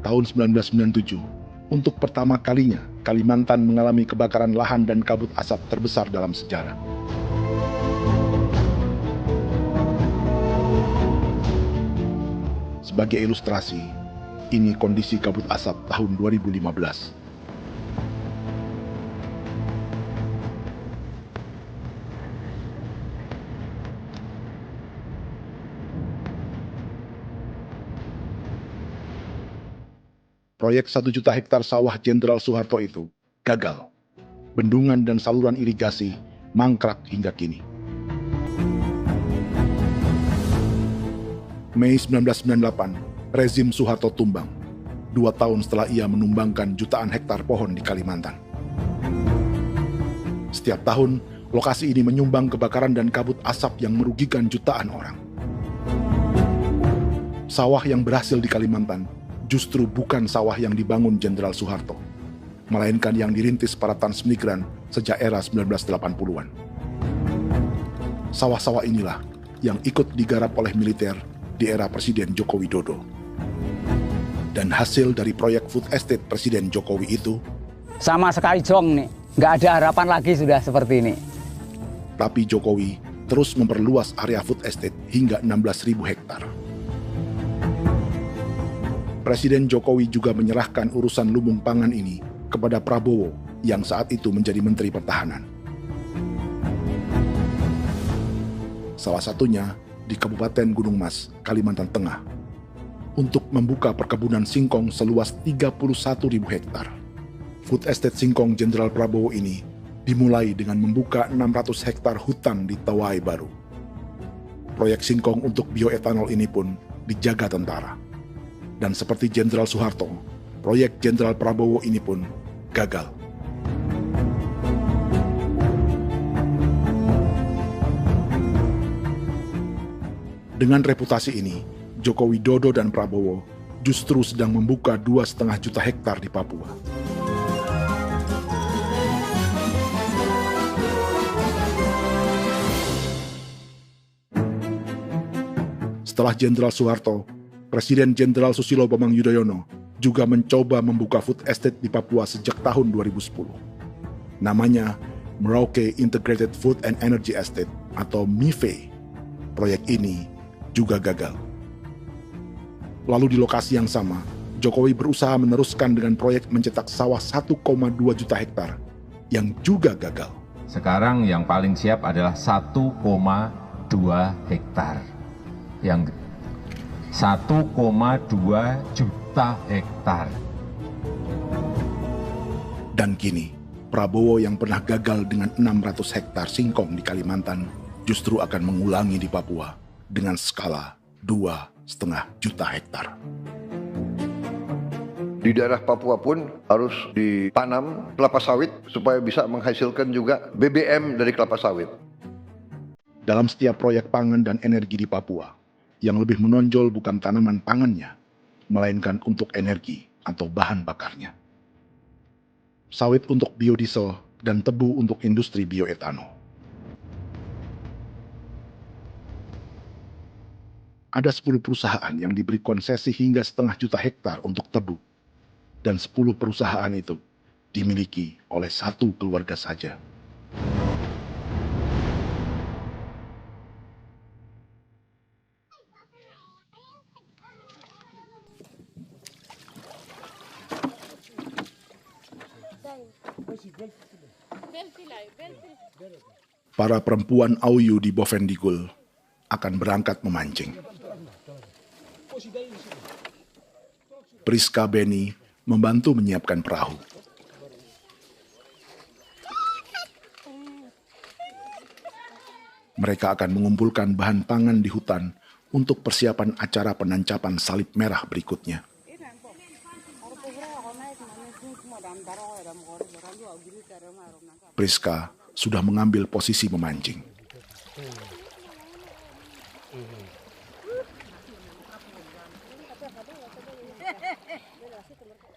tahun 1997, untuk pertama kalinya Kalimantan mengalami kebakaran lahan dan kabut asap terbesar dalam sejarah. Sebagai ilustrasi, ini kondisi kabut asap tahun 2015. Proyek 1 juta hektar sawah Jenderal Soeharto itu gagal. Bendungan dan saluran irigasi mangkrak hingga kini. Mei 1998, rezim Soeharto tumbang, 2 tahun setelah ia menumbangkan jutaan hektar pohon di Kalimantan. Setiap tahun, lokasi ini menyumbang kebakaran dan kabut asap yang merugikan jutaan orang. Sawah yang berhasil di Kalimantan justru bukan sawah yang dibangun Jenderal Soeharto, melainkan yang dirintis para transmigran sejak era 1980-an. Sawah-sawah inilah yang ikut digarap oleh militer di era Presiden Joko Widodo. Dan hasil dari proyek food estate Presiden Jokowi itu sama sekali jong nih, nggak ada harapan lagi sudah seperti ini. Tapi Jokowi terus memperluas area food estate hingga 16.000 hektar. Presiden Jokowi juga menyerahkan urusan lumbung pangan ini kepada Prabowo yang saat itu menjadi Menteri Pertahanan. Salah satunya di Kabupaten Gunung Mas, Kalimantan Tengah, untuk membuka perkebunan singkong seluas 31.000 hektar. Food Estate Singkong Jenderal Prabowo ini dimulai dengan membuka 600 hektar hutan di Tawai Baru. Proyek singkong untuk bioetanol ini pun dijaga tentara. Dan seperti Jenderal Soeharto, proyek Jenderal Prabowo ini pun gagal. Dengan reputasi ini, Joko Widodo dan Prabowo justru sedang membuka 2,5 juta hektar di Papua. Setelah Jenderal Soeharto, Presiden Jenderal Susilo Bambang Yudhoyono juga mencoba membuka food estate di Papua sejak tahun 2010. Namanya Merauke Integrated Food and Energy Estate atau MIFE. Proyek ini juga gagal. Lalu di lokasi yang sama, Jokowi berusaha meneruskan dengan proyek mencetak sawah 1,2 juta hektar yang juga gagal. Sekarang yang paling siap adalah 1,2 hektar. Yang 1,2 juta hektar. Dan kini, Prabowo yang pernah gagal dengan 600 hektar singkong di Kalimantan justru akan mengulangi di Papua dengan skala 2,5 juta hektar. Di daerah Papua pun harus ditanam kelapa sawit supaya bisa menghasilkan juga BBM dari kelapa sawit. Dalam setiap proyek pangan dan energi di Papua, yang lebih menonjol bukan tanaman pangannya, melainkan untuk energi atau bahan bakarnya. Sawit untuk biodiesel dan tebu untuk industri bioetanol. Ada 10 perusahaan yang diberi konsesi hingga 0,5 juta hektar untuk tebu, dan 10 perusahaan itu dimiliki oleh satu keluarga saja. Para perempuan Auyu di Bovendigul akan berangkat memancing. Priska Beni membantu menyiapkan perahu. Mereka akan mengumpulkan bahan pangan di hutan untuk persiapan acara penancapan salib merah berikutnya. Priska sudah mengambil posisi memancing.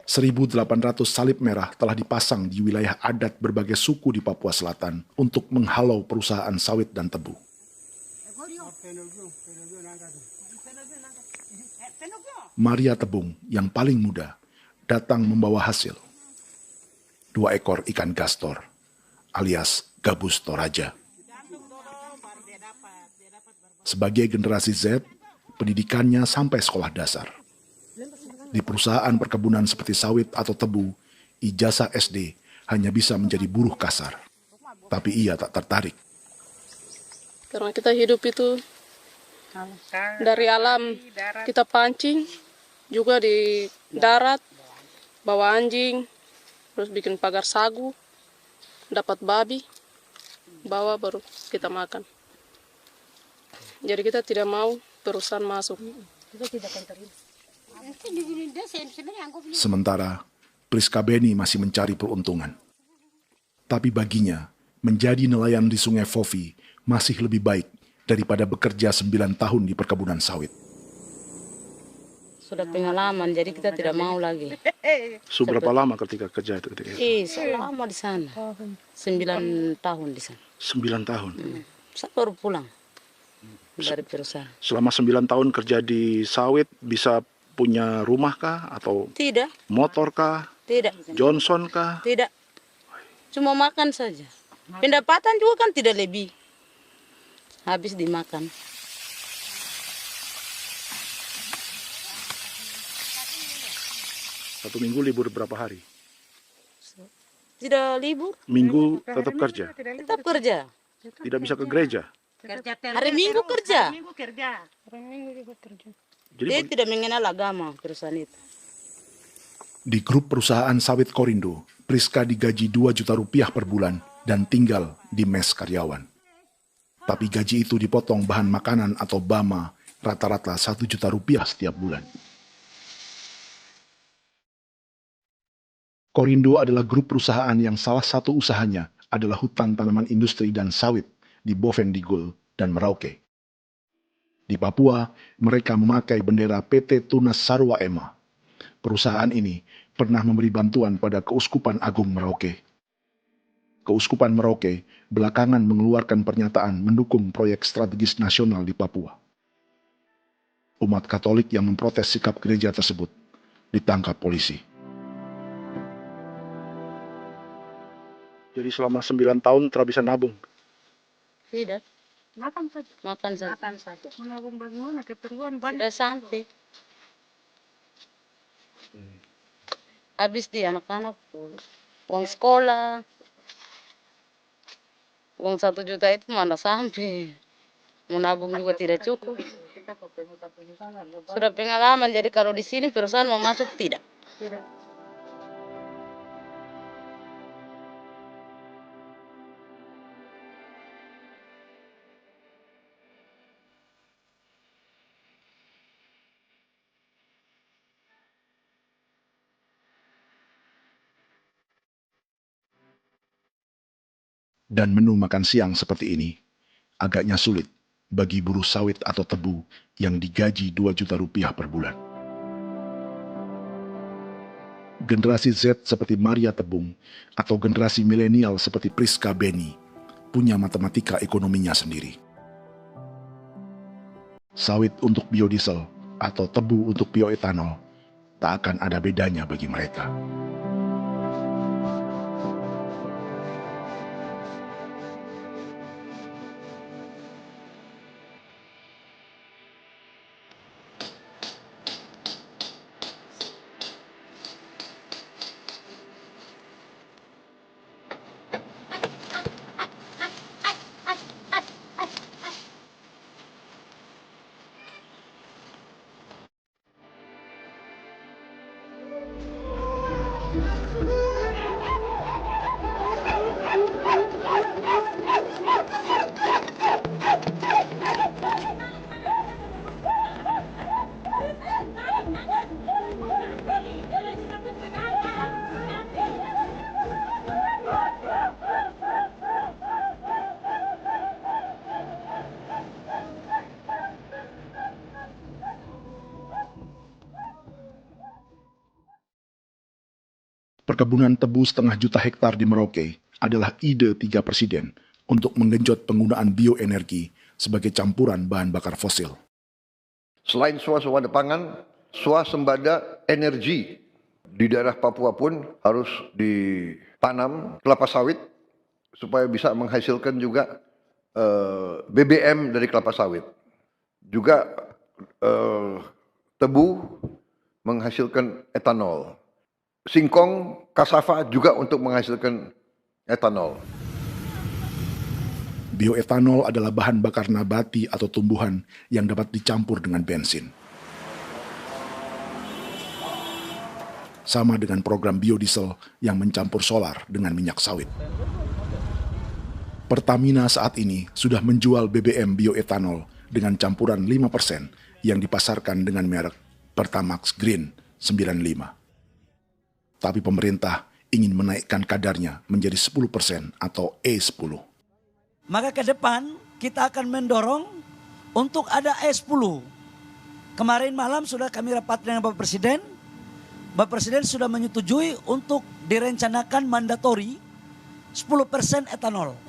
.800 salib merah telah dipasang di wilayah adat berbagai suku di Papua Selatan untuk menghalau perusahaan sawit dan tebu. Maria Tebung yang paling muda datang membawa hasil. 2 ekor ikan gastor alias gabus toraja. Sebagai generasi Z, pendidikannya sampai sekolah dasar. Di perusahaan perkebunan seperti sawit atau tebu, ijazah SD hanya bisa menjadi buruh kasar. Tapi ia tak tertarik. Karena kita hidup itu dari alam, kita pancing, juga di darat, bawa anjing, terus bikin pagar sagu, dapat babi, bawa baru kita makan. Jadi kita tidak mau perusahaan masuk. Sementara Priska Beni masih mencari peruntungan. Tapi baginya, menjadi nelayan di Sungai Fofi masih lebih baik daripada bekerja 9 tahun di perkebunan sawit. sudah pengalaman, jadi kita tidak mau lagi. Seberapa lama ketika kerja itu? Selama di sana. 9 tahun di sana. 9 tahun? Saya baru pulang dari perusahaan. Selama 9 tahun kerja di sawit, bisa punya rumah kah? Atau Tidak. motor kah? Tidak. Johnson kah? Tidak. Cuma makan saja. Pendapatan juga kan tidak lebih. Habis dimakan. Satu minggu libur berapa hari? Tidak libur. Minggu tetap kerja? Tetap kerja. Tidak bisa ke gereja? Hari Minggu kerja. Hari Minggu juga kerja. Dia tidak mengenal agama perusahaan itu. Di grup perusahaan sawit Korindo, Priska digaji 2 juta rupiah per bulan dan tinggal di mes karyawan. Tapi gaji itu dipotong bahan makanan atau BAMA rata-rata 1 juta rupiah setiap bulan. Korindo adalah grup perusahaan yang salah satu usahanya adalah hutan tanaman industri dan sawit di Bovendigul dan Merauke. Di Papua, mereka memakai bendera PT Tunas Sarwa Ema. Perusahaan ini pernah memberi bantuan pada Keuskupan Agung Merauke. Keuskupan Merauke belakangan mengeluarkan pernyataan mendukung proyek strategis nasional di Papua. Umat Katolik yang memprotes sikap gereja tersebut ditangkap polisi. Jadi selama 9 tahun tidak bisa nabung? Tidak. Makan saja. Makan saja. Makan saja. Menabung bagaimana? Keperluan banyak. Sudah sampai. Habis di anak-anak. Uang sekolah. Uang 1 juta itu mana sampai. Menabung juga tidak cukup. Sudah pengalaman, jadi kalau di sini perusahaan mau masuk tidak. Dan menu makan siang seperti ini agaknya sulit bagi buruh sawit atau tebu yang digaji 2 juta rupiah per bulan. Generasi Z seperti Maria Tebung atau generasi milenial seperti Priska Beni punya matematika ekonominya sendiri. Sawit untuk biodiesel atau tebu untuk bioetanol tak akan ada bedanya bagi mereka. Perkebunan tebu 1,5 juta hektar di Merauke adalah ide 3 presiden untuk menggenjot penggunaan bioenergi sebagai campuran bahan bakar fosil. Selain swasembada pangan, swasembada energi di daerah Papua pun harus ditanam kelapa sawit supaya bisa menghasilkan juga BBM dari kelapa sawit. Juga tebu menghasilkan etanol. Singkong, kasava juga untuk menghasilkan etanol. Bioetanol adalah bahan bakar nabati atau tumbuhan yang dapat dicampur dengan bensin. Sama dengan program biodiesel yang mencampur solar dengan minyak sawit. Pertamina saat ini sudah menjual BBM bioetanol dengan campuran 5% yang dipasarkan dengan merek Pertamax Green 95. Tapi pemerintah ingin menaikkan kadarnya menjadi 10% atau E10. Maka ke depan kita akan mendorong untuk ada E10. Kemarin malam sudah kami rapat dengan Bapak Presiden. Bapak Presiden sudah menyetujui untuk direncanakan mandatori 10% etanol.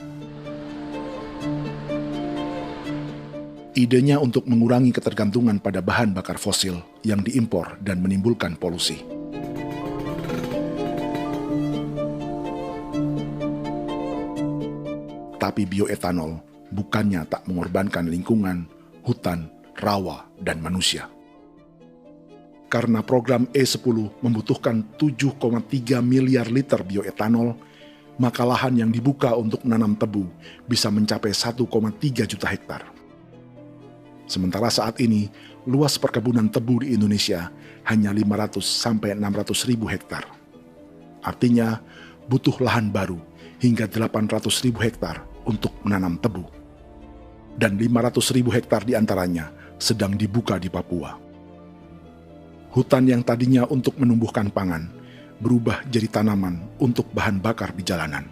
Idenya untuk mengurangi ketergantungan pada bahan bakar fosil yang diimpor dan menimbulkan polusi. Tapi bioetanol bukannya tak mengorbankan lingkungan, hutan, rawa, dan manusia. Karena program E10 membutuhkan 7,3 miliar liter bioetanol, maka lahan yang dibuka untuk menanam tebu bisa mencapai 1,3 juta hektar. Sementara saat ini, luas perkebunan tebu di Indonesia hanya 500 sampai 600 ribu hektar. Artinya, butuh lahan baru hingga 800 ribu hektar untuk menanam tebu. Dan 500 ribu hektar diantaranya sedang dibuka di Papua. Hutan yang tadinya untuk menumbuhkan pangan berubah jadi tanaman untuk bahan bakar di jalanan.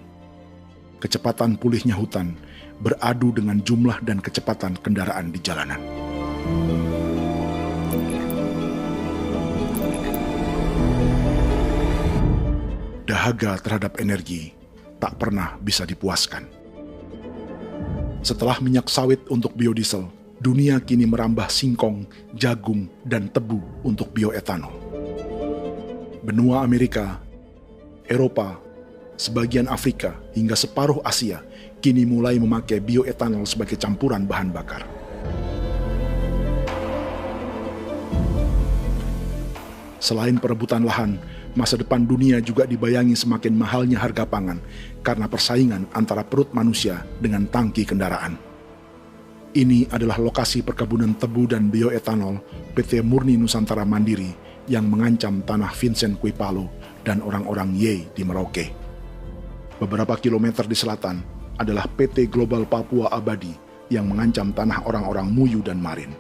Kecepatan pulihnya hutan beradu dengan jumlah dan kecepatan kendaraan di jalanan. Dahaga terhadap energi tak pernah bisa dipuaskan. Setelah minyak sawit untuk biodiesel, dunia kini merambah singkong, jagung, dan tebu untuk bioetanol. Benua Amerika, Eropa, sebagian Afrika, hingga separuh Asia kini mulai memakai bioetanol sebagai campuran bahan bakar. Selain perebutan lahan, masa depan dunia juga dibayangi semakin mahalnya harga pangan karena persaingan antara perut manusia dengan tangki kendaraan. Ini adalah lokasi perkebunan tebu dan bioetanol PT Murni Nusantara Mandiri yang mengancam tanah Vincent Quipalo dan orang-orang Ye di Merauke. Beberapa kilometer di selatan adalah PT Global Papua Abadi yang mengancam tanah orang-orang Muyu dan Marin.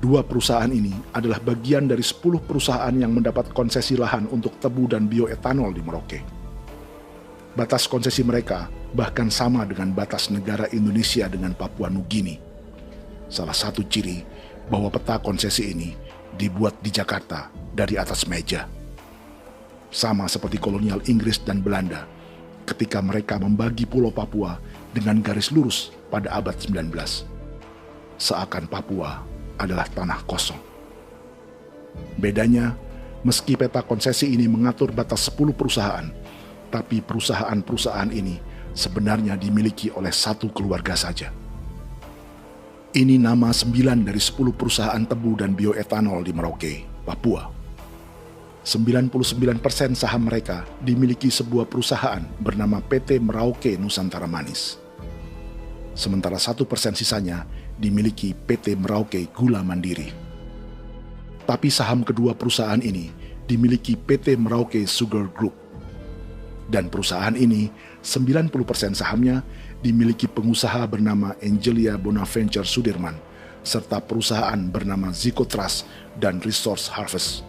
Dua perusahaan ini adalah bagian dari 10 perusahaan yang mendapat konsesi lahan untuk tebu dan bioetanol di Merauke. Batas konsesi mereka bahkan sama dengan batas negara Indonesia dengan Papua Nugini. Salah satu ciri bahwa peta konsesi ini dibuat di Jakarta dari atas meja. Sama seperti kolonial Inggris dan Belanda ketika mereka membagi Pulau Papua dengan garis lurus pada abad 19. Seakan Papua adalah tanah kosong. Bedanya, meski peta konsesi ini mengatur batas 10 perusahaan, tapi perusahaan-perusahaan ini sebenarnya dimiliki oleh satu keluarga saja. Ini nama 9 dari 10 perusahaan tebu dan bioetanol di Merauke, Papua. 99% saham mereka dimiliki sebuah perusahaan bernama PT Merauke Nusantara Manis. Sementara 1% sisanya dimiliki PT Merauke Gula Mandiri. Tapi saham kedua perusahaan ini dimiliki PT Merauke Sugar Group. Dan perusahaan ini, 90% sahamnya dimiliki pengusaha bernama Angelia Bonaventure Sudirman, serta perusahaan bernama Zico Trust dan Resource Harvest.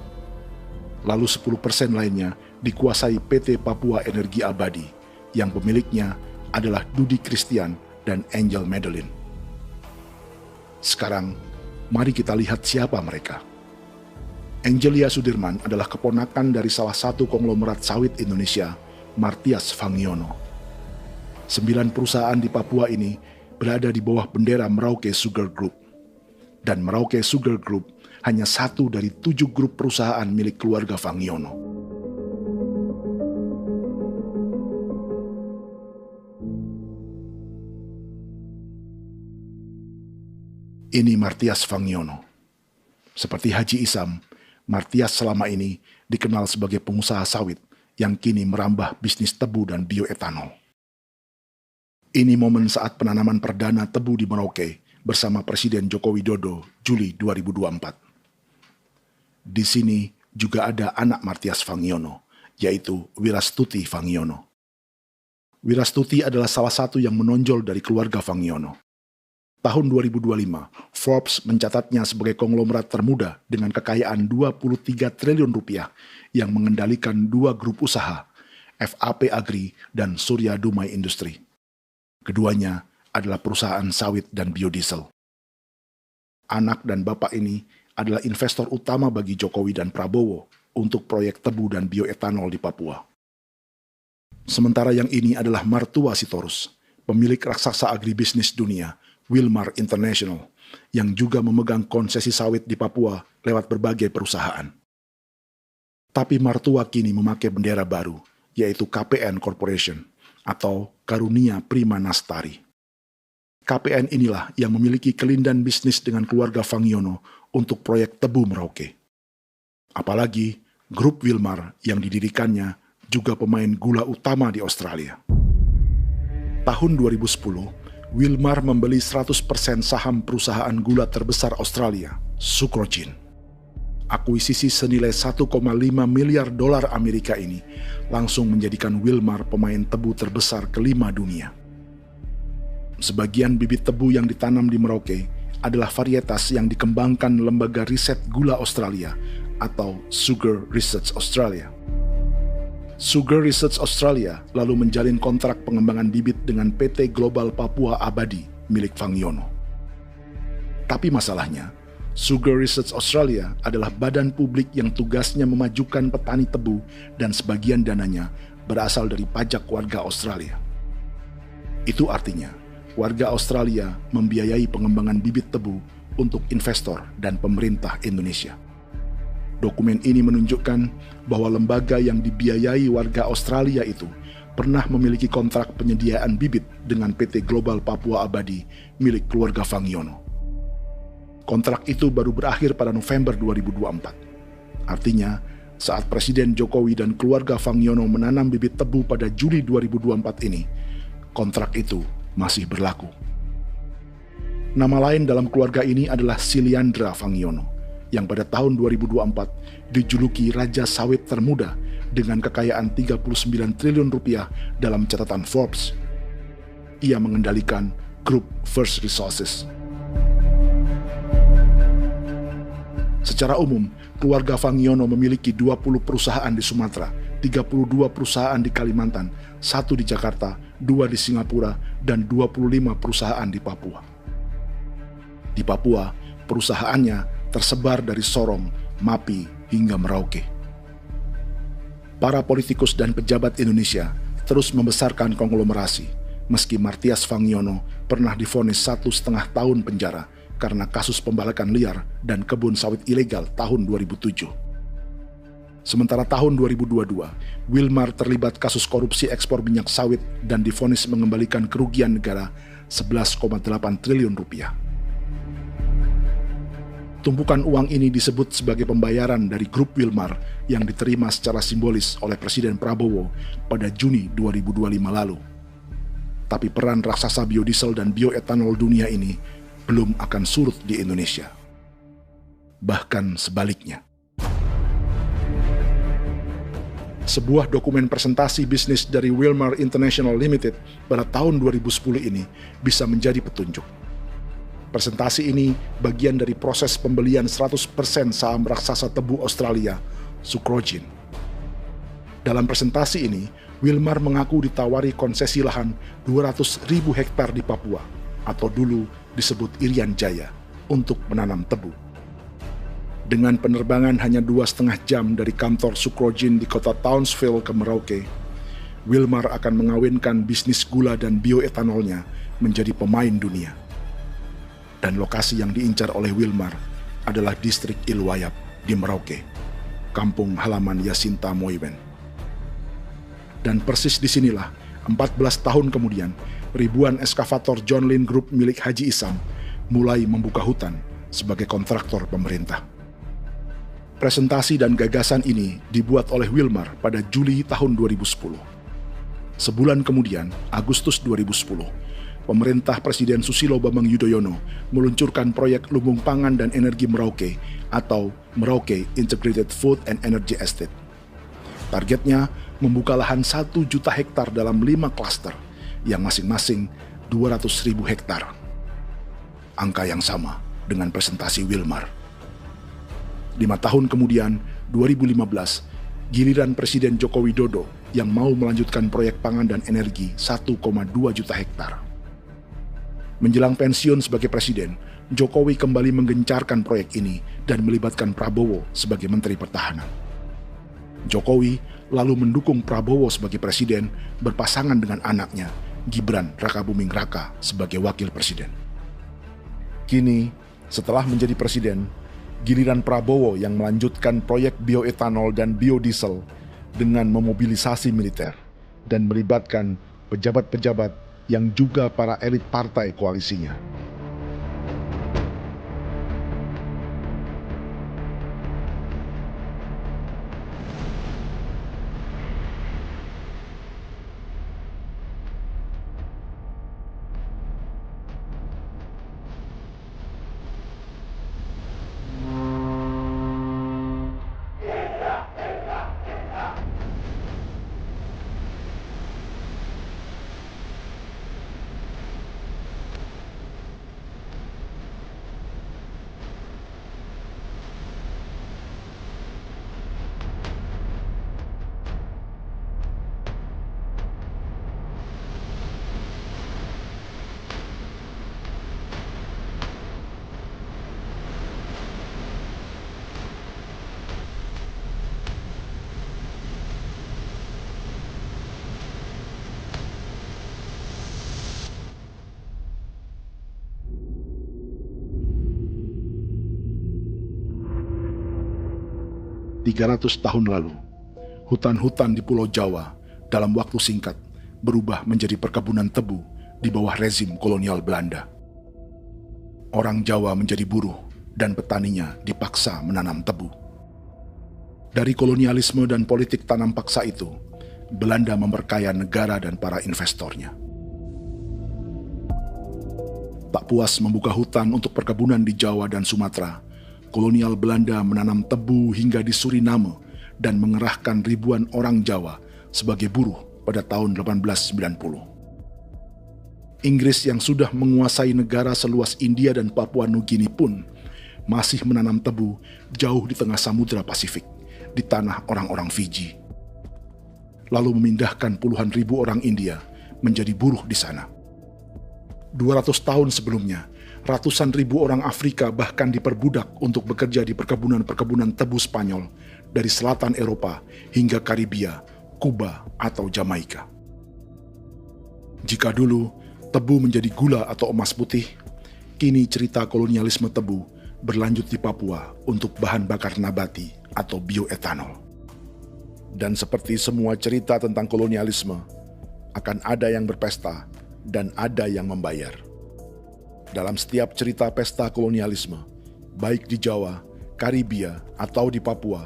Lalu 10% lainnya dikuasai PT Papua Energi Abadi, yang pemiliknya adalah Dudi Christian dan Angel Madeline. Sekarang, mari kita lihat siapa mereka. Angelia Sudirman adalah keponakan dari salah satu konglomerat sawit Indonesia, Martias Fangiono. 9 perusahaan di Papua ini berada di bawah bendera Merauke Sugar Group. Dan Merauke Sugar Group hanya satu dari 7 grup perusahaan milik keluarga Fangiono. Ini Martias Fangiono. Seperti Haji Isam, Martias selama ini dikenal sebagai pengusaha sawit yang kini merambah bisnis tebu dan bioetanol. Ini momen saat penanaman perdana tebu di Merauke bersama Presiden Joko Widodo Juli 2024. Di sini juga ada anak Martias Fangiono, yaitu Wirastuti Fangiono. Wirastuti adalah salah satu yang menonjol dari keluarga Fangiono. Tahun 2025, Forbes mencatatnya sebagai konglomerat termuda dengan kekayaan 23 triliun rupiah yang mengendalikan 2 grup usaha, FAP Agri dan Surya Dumai Industri. Keduanya adalah perusahaan sawit dan biodiesel. Anak dan bapak ini adalah investor utama bagi Jokowi dan Prabowo untuk proyek tebu dan bioetanol di Papua. Sementara yang ini adalah mertua Sitorus, pemilik raksasa agribisnis dunia, Wilmar International, yang juga memegang konsesi sawit di Papua lewat berbagai perusahaan. Tapi mertua kini memakai bendera baru, yaitu KPN Corporation atau Karunia Prima Nastari. KPN inilah yang memiliki kelindan bisnis dengan keluarga Fangiono untuk proyek tebu Merauke. Apalagi grup Wilmar yang didirikannya juga pemain gula utama di Australia. Tahun 2010, Wilmar membeli 100% saham perusahaan gula terbesar Australia, Sucrogin. Akuisisi senilai 1,5 miliar dolar Amerika ini langsung menjadikan Wilmar pemain tebu terbesar kelima dunia. Sebagian bibit tebu yang ditanam di Merauke adalah varietas yang dikembangkan Lembaga Riset Gula Australia atau Sugar Research Australia. Sugar Research Australia lalu menjalin kontrak pengembangan bibit dengan PT Global Papua Abadi milik Fangiono. Tapi masalahnya, Sugar Research Australia adalah badan publik yang tugasnya memajukan petani tebu dan sebagian dananya berasal dari pajak warga Australia. Itu artinya, warga Australia membiayai pengembangan bibit tebu untuk investor dan pemerintah Indonesia. Dokumen ini menunjukkan bahwa lembaga yang dibiayai warga Australia itu pernah memiliki kontrak penyediaan bibit dengan PT Global Papua Abadi milik keluarga Fangiono. Kontrak itu baru berakhir pada November 2024. Artinya, saat Presiden Jokowi dan keluarga Fangiono menanam bibit tebu pada Juli 2024 ini, kontrak itu masih berlaku. Nama lain dalam keluarga ini adalah Siliandra Fangiono, yang pada tahun 2024 dijuluki Raja Sawit Termuda dengan kekayaan 39 triliun rupiah dalam catatan Forbes. Ia mengendalikan grup First Resources. Secara umum, keluarga Fangiono memiliki 20 perusahaan di Sumatera, 32 perusahaan di Kalimantan, 1 di Jakarta, 2 di Singapura, dan 25 perusahaan di Papua. Di Papua, perusahaannya tersebar dari Sorong, Mapi, hingga Merauke. Para politikus dan pejabat Indonesia terus membesarkan konglomerasi, meski Martias Fangiono pernah divonis 1,5 tahun penjara karena kasus pembalakan liar dan kebun sawit ilegal tahun 2007. Sementara tahun 2022, Wilmar terlibat kasus korupsi ekspor minyak sawit dan divonis mengembalikan kerugian negara 11,8 triliun rupiah. Tumpukan uang ini disebut sebagai pembayaran dari grup Wilmar yang diterima secara simbolis oleh Presiden Prabowo pada Juni 2025 lalu. Tapi peran raksasa biodiesel dan bioetanol dunia ini belum akan surut di Indonesia. Bahkan sebaliknya. Sebuah dokumen presentasi bisnis dari Wilmar International Limited pada tahun 2010 ini bisa menjadi petunjuk. Presentasi ini bagian dari proses pembelian 100% saham raksasa tebu Australia, Sucrogin. Dalam presentasi ini, Wilmar mengaku ditawari konsesi lahan 200.000 hektar di Papua, atau dulu disebut Irian Jaya, untuk menanam tebu. Dengan penerbangan hanya 2,5 jam dari kantor Sucrogin di kota Townsville ke Merauke, Wilmar akan mengawinkan bisnis gula dan bioetanolnya menjadi pemain dunia. Dan lokasi yang diincar oleh Wilmar adalah distrik Ilwayap di Merauke, kampung halaman Yasinta Moiwen. Dan persis disinilah, 14 tahun kemudian, ribuan eskavator John Lynn Group milik Haji Isam mulai membuka hutan sebagai kontraktor pemerintah. Presentasi dan gagasan ini dibuat oleh Wilmar pada Juli tahun 2010. Sebulan kemudian, Agustus 2010, pemerintah Presiden Susilo Bambang Yudhoyono meluncurkan proyek Lumbung Pangan dan Energi Merauke atau Merauke Integrated Food and Energy Estate. Targetnya membuka lahan 1 juta hektar dalam 5 klaster yang masing-masing 200.000 hektar. Angka yang sama dengan presentasi Wilmar. 5 tahun kemudian, 2015, giliran Presiden Joko Widodo yang mau melanjutkan proyek pangan dan energi 1,2 juta hektar. Menjelang pensiun sebagai presiden, Jokowi kembali menggencarkan proyek ini dan melibatkan Prabowo sebagai Menteri Pertahanan. Jokowi lalu mendukung Prabowo sebagai presiden berpasangan dengan anaknya, Gibran Rakabuming Raka sebagai wakil presiden. Kini, setelah menjadi presiden, giliran Prabowo yang melanjutkan proyek bioetanol dan biodiesel dengan memobilisasi militer dan melibatkan pejabat-pejabat yang juga para elit partai koalisinya. ...300 tahun lalu, hutan-hutan di Pulau Jawa dalam waktu singkat berubah menjadi perkebunan tebu di bawah rezim kolonial Belanda. Orang Jawa menjadi buruh dan petaninya dipaksa menanam tebu. Dari kolonialisme dan politik tanam paksa itu, Belanda memperkaya negara dan para investornya. Tak puas membuka hutan untuk perkebunan di Jawa dan Sumatera, kolonial Belanda menanam tebu hingga di Suriname dan mengerahkan ribuan orang Jawa sebagai buruh pada tahun 1890. Inggris yang sudah menguasai negara seluas India dan Papua Nugini pun masih menanam tebu jauh di tengah Samudra Pasifik, di tanah orang-orang Fiji. Lalu memindahkan puluhan ribu orang India menjadi buruh di sana. 200 tahun sebelumnya, ratusan ribu orang Afrika bahkan diperbudak untuk bekerja di perkebunan-perkebunan tebu Spanyol dari selatan Eropa hingga Karibia, Kuba, atau Jamaika. Jika dulu tebu menjadi gula atau emas putih, kini cerita kolonialisme tebu berlanjut di Papua untuk bahan bakar nabati atau bioetanol. Dan seperti semua cerita tentang kolonialisme, akan ada yang berpesta dan ada yang membayar. Dalam setiap cerita pesta kolonialisme, baik di Jawa, Karibia, atau di Papua,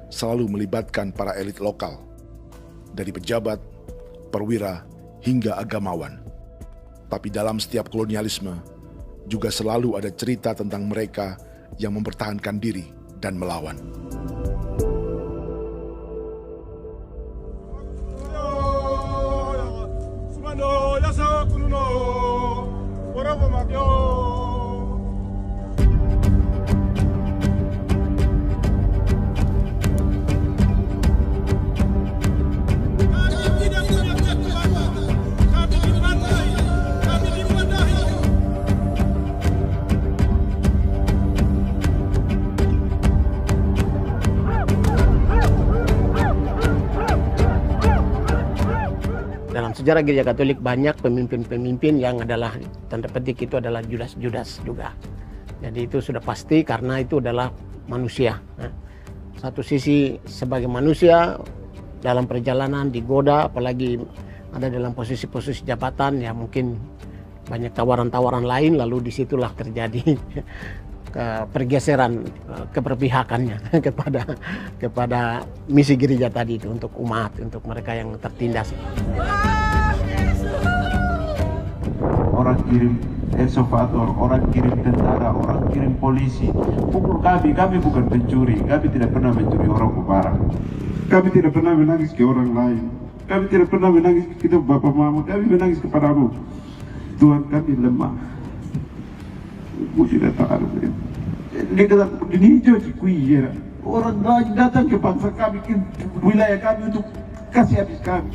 selalu melibatkan para elit lokal, dari pejabat, perwira, hingga agamawan. Tapi dalam setiap kolonialisme, juga selalu ada cerita tentang mereka yang mempertahankan diri dan melawan. Dalam sejarah gereja Katolik banyak pemimpin-pemimpin yang adalah, tanda petik itu adalah Judas-Judas juga. Jadi itu sudah pasti karena itu adalah manusia. Satu sisi sebagai manusia dalam perjalanan digoda, apalagi ada dalam posisi-posisi jabatan, ya mungkin banyak tawaran-tawaran lain, lalu disitulah terjadi pergeseran keberpihakannya kepada misi gereja tadi itu untuk umat, untuk mereka yang tertindas. Orang kirim eksavator, orang kirim tentara, orang kirim polisi. Pukul kami bukan pencuri, kami tidak pernah mencuri orang barang. Kami tidak pernah menangis ke orang lain. Kami tidak pernah menangis ke kita bapak mama, kami menangis kepadamu. Tuhan kami lemah. Tidak tahu. Ini hijau cikui ya. Orang lain datang ke bangsa kami, ke wilayah kami untuk kasih habis kami.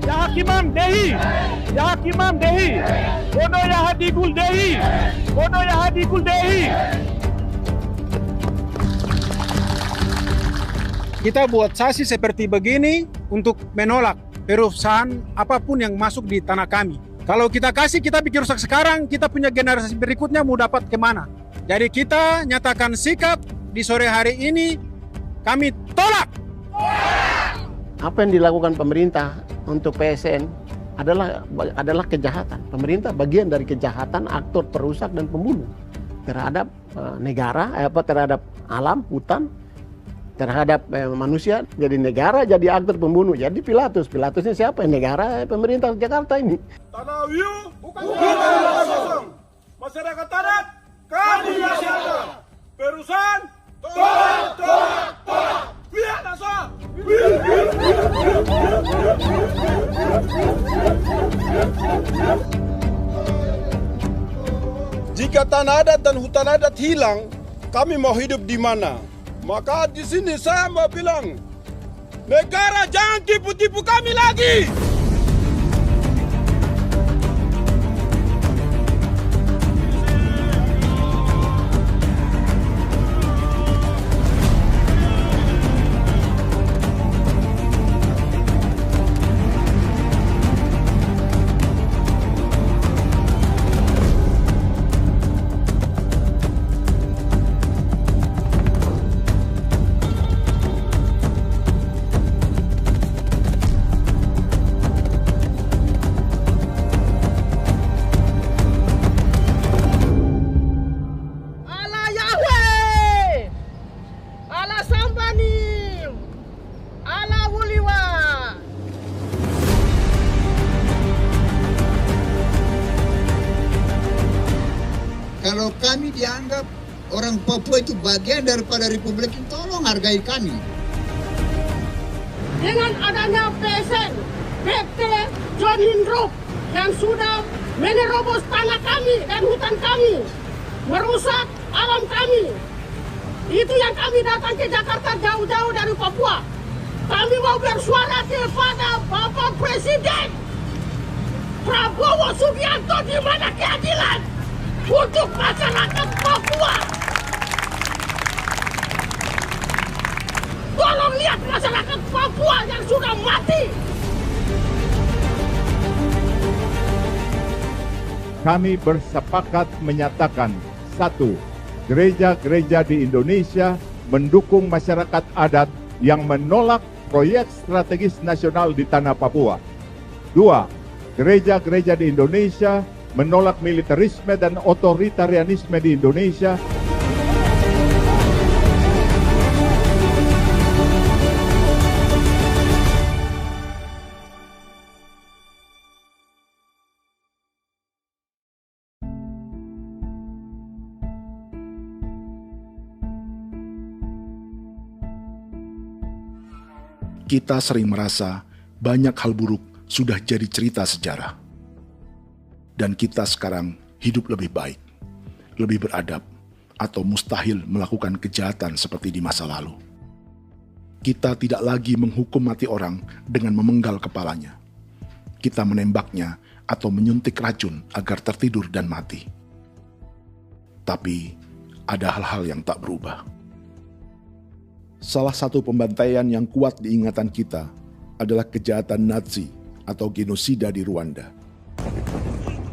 Ya Hakimam Dehi, Ya Hakimam Dehi, Bono Ya Hadigul Dehi, Bono Ya Hadigul Dehi. Kita buat sasi seperti begini untuk menolak perusahaan apapun yang masuk di tanah kami. Kalau kita kasih, kita bikin rusak sekarang, kita punya generasi berikutnya mau dapat kemana. Jadi kita nyatakan sikap di sore hari ini, kami tolak. Apa yang dilakukan pemerintah untuk PSN adalah kejahatan. Pemerintah bagian dari kejahatan, aktor perusak dan pembunuh terhadap negara, terhadap alam, hutan, terhadap manusia. Jadi negara jadi aktor pembunuh. Jadi Pilatusnya siapa? Negara, pemerintah Jakarta ini. Tanah Wiu bukan tanah kosong. Masyarakat adat kami siapa? Perusahaan tolak. Biar asal. Jika tanah adat dan hutan adat hilang, kami mau hidup di mana? Maka di sini saya mau bilang, negara jangan tipu-tipu kami lagi. Kalau kami dianggap orang Papua itu bagian daripada Republik ini, tolong hargai kami. Dengan adanya PSN, PT John Lindrop yang sudah menerobos tanah kami dan hutan kami, merusak alam kami. Itu yang kami datang ke Jakarta jauh-jauh dari Papua. Kami mau bersuara kepada Bapak Presiden Prabowo Subianto, di mana keadilan untuk masyarakat Papua. Tolong lihat masyarakat Papua yang sudah mati. Kami bersepakat menyatakan, 1. Gereja-gereja di Indonesia mendukung masyarakat adat yang menolak proyek strategis nasional di tanah Papua. 2. Gereja-gereja di Indonesia menolak militerisme dan otoritarianisme di Indonesia. Kita sering merasa banyak hal buruk sudah jadi cerita sejarah. Dan kita sekarang hidup lebih baik, lebih beradab, atau mustahil melakukan kejahatan seperti di masa lalu. Kita tidak lagi menghukum mati orang dengan memenggal kepalanya. Kita menembaknya atau menyuntik racun agar tertidur dan mati. Tapi ada hal-hal yang tak berubah. Salah satu pembantaian yang kuat di ingatan kita adalah kejahatan Nazi atau genosida di Rwanda.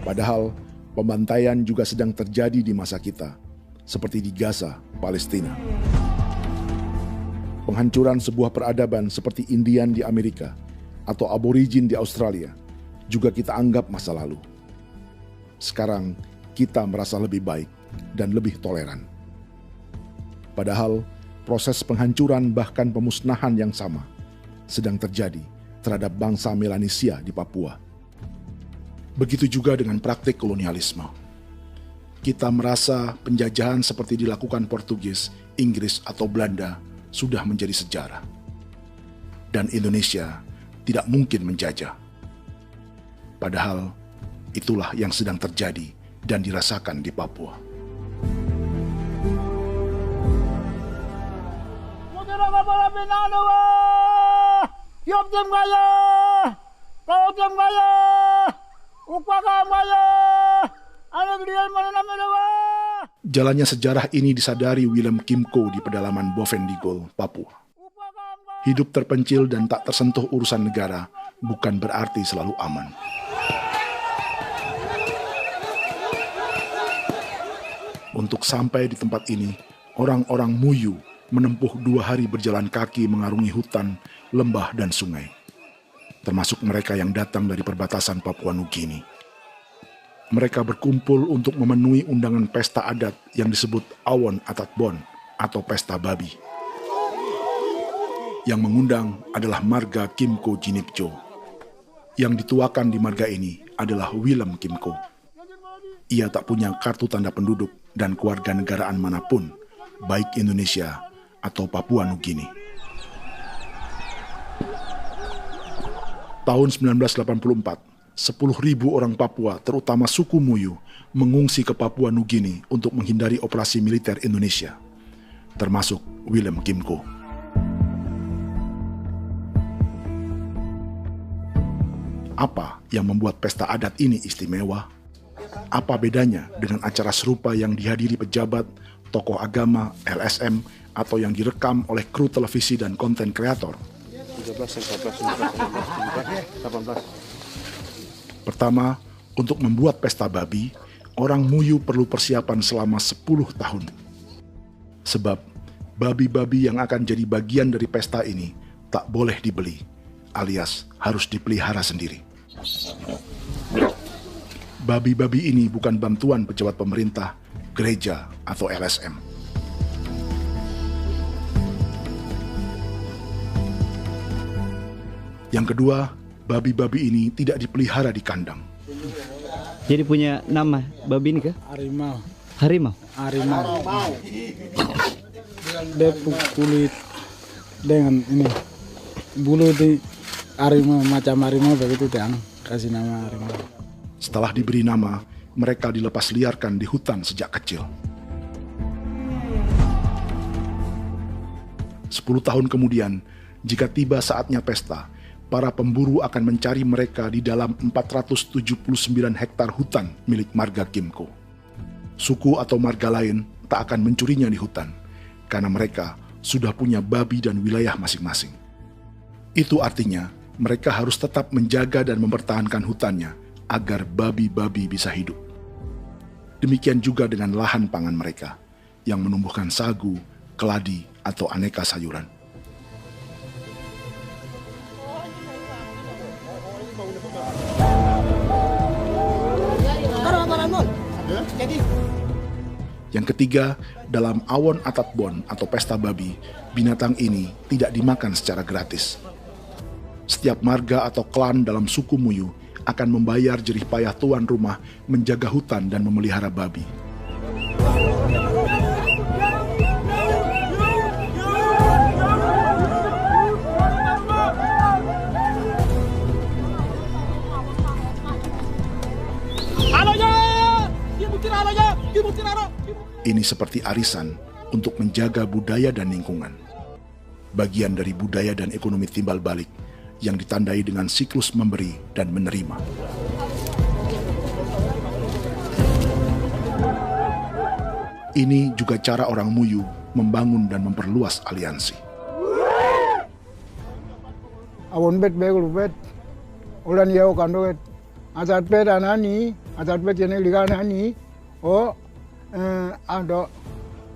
Padahal pembantaian juga sedang terjadi di masa kita, seperti di Gaza, Palestina. Penghancuran sebuah peradaban seperti Indian di Amerika atau aborigin di Australia juga kita anggap masa lalu. Sekarang kita merasa lebih baik dan lebih toleran. Padahal proses penghancuran bahkan pemusnahan yang sama sedang terjadi terhadap bangsa Melanesia di Papua. Begitu juga dengan praktik kolonialisme. Kita merasa penjajahan seperti dilakukan Portugis, Inggris, atau Belanda sudah menjadi sejarah. Dan Indonesia tidak mungkin menjajah. Padahal itulah yang sedang terjadi dan dirasakan di Papua. Jalannya sejarah ini disadari Willem Kimco di pedalaman Bovendigol, Papua. Hidup terpencil dan tak tersentuh urusan negara bukan berarti selalu aman. Untuk sampai di tempat ini, orang-orang Muyu menempuh 2 hari berjalan kaki mengarungi hutan, lembah, dan sungai. Termasuk mereka yang datang dari perbatasan Papua Nugini. Mereka berkumpul untuk memenuhi undangan pesta adat yang disebut Awon Atatbon atau Pesta Babi. Yang mengundang adalah marga Kimco Jinipjo. Yang dituakan di marga ini adalah Willem Kimco. Ia tak punya kartu tanda penduduk dan kewarganegaraan manapun, baik Indonesia atau Papua Nugini. Tahun 1984, 10.000 orang Papua, terutama suku Muyu, mengungsi ke Papua Nugini untuk menghindari operasi militer Indonesia, termasuk Willem Kimco. Apa yang membuat pesta adat ini istimewa? Apa bedanya dengan acara serupa yang dihadiri pejabat, tokoh agama, LSM, atau yang direkam oleh kru televisi dan konten kreator? 18. Pertama, untuk membuat pesta babi, orang Muyu perlu persiapan selama 10 tahun. Sebab, babi-babi yang akan jadi bagian dari pesta ini tak boleh dibeli, alias harus dipelihara sendiri. Babi-babi ini bukan bantuan pejabat pemerintah, gereja, atau LSM. Yang kedua, babi-babi ini tidak dipelihara di kandang. Jadi punya nama babi ini kah? Harimau. Harimau? Harimau. Dia kulit dengan ini bulu di harimau, macam harimau begitu dia kasih nama harimau. Setelah diberi nama, mereka dilepas liarkan di hutan sejak kecil. 10 tahun kemudian, jika tiba saatnya pesta, para pemburu akan mencari mereka di dalam 479 hektar hutan milik marga Kimco. Suku atau marga lain tak akan mencurinya di hutan, karena mereka sudah punya babi dan wilayah masing-masing. Itu artinya, mereka harus tetap menjaga dan mempertahankan hutannya, agar babi-babi bisa hidup. Demikian juga dengan lahan pangan mereka, yang menumbuhkan sagu, keladi, atau aneka sayuran. Yang ketiga, dalam Awon Atatbon atau pesta babi, binatang ini tidak dimakan secara gratis. Setiap marga atau klan dalam suku Muyu akan membayar jerih payah tuan rumah menjaga hutan dan memelihara babi. Ini seperti arisan untuk menjaga budaya dan lingkungan. Bagian dari budaya dan ekonomi timbal balik yang ditandai dengan siklus memberi dan menerima. Ini juga cara orang Muyu membangun dan memperluas aliansi. Awon bet begul bet, ulan yau kando bet, asat bet anani, asat bet yang ligan anani, oh, ado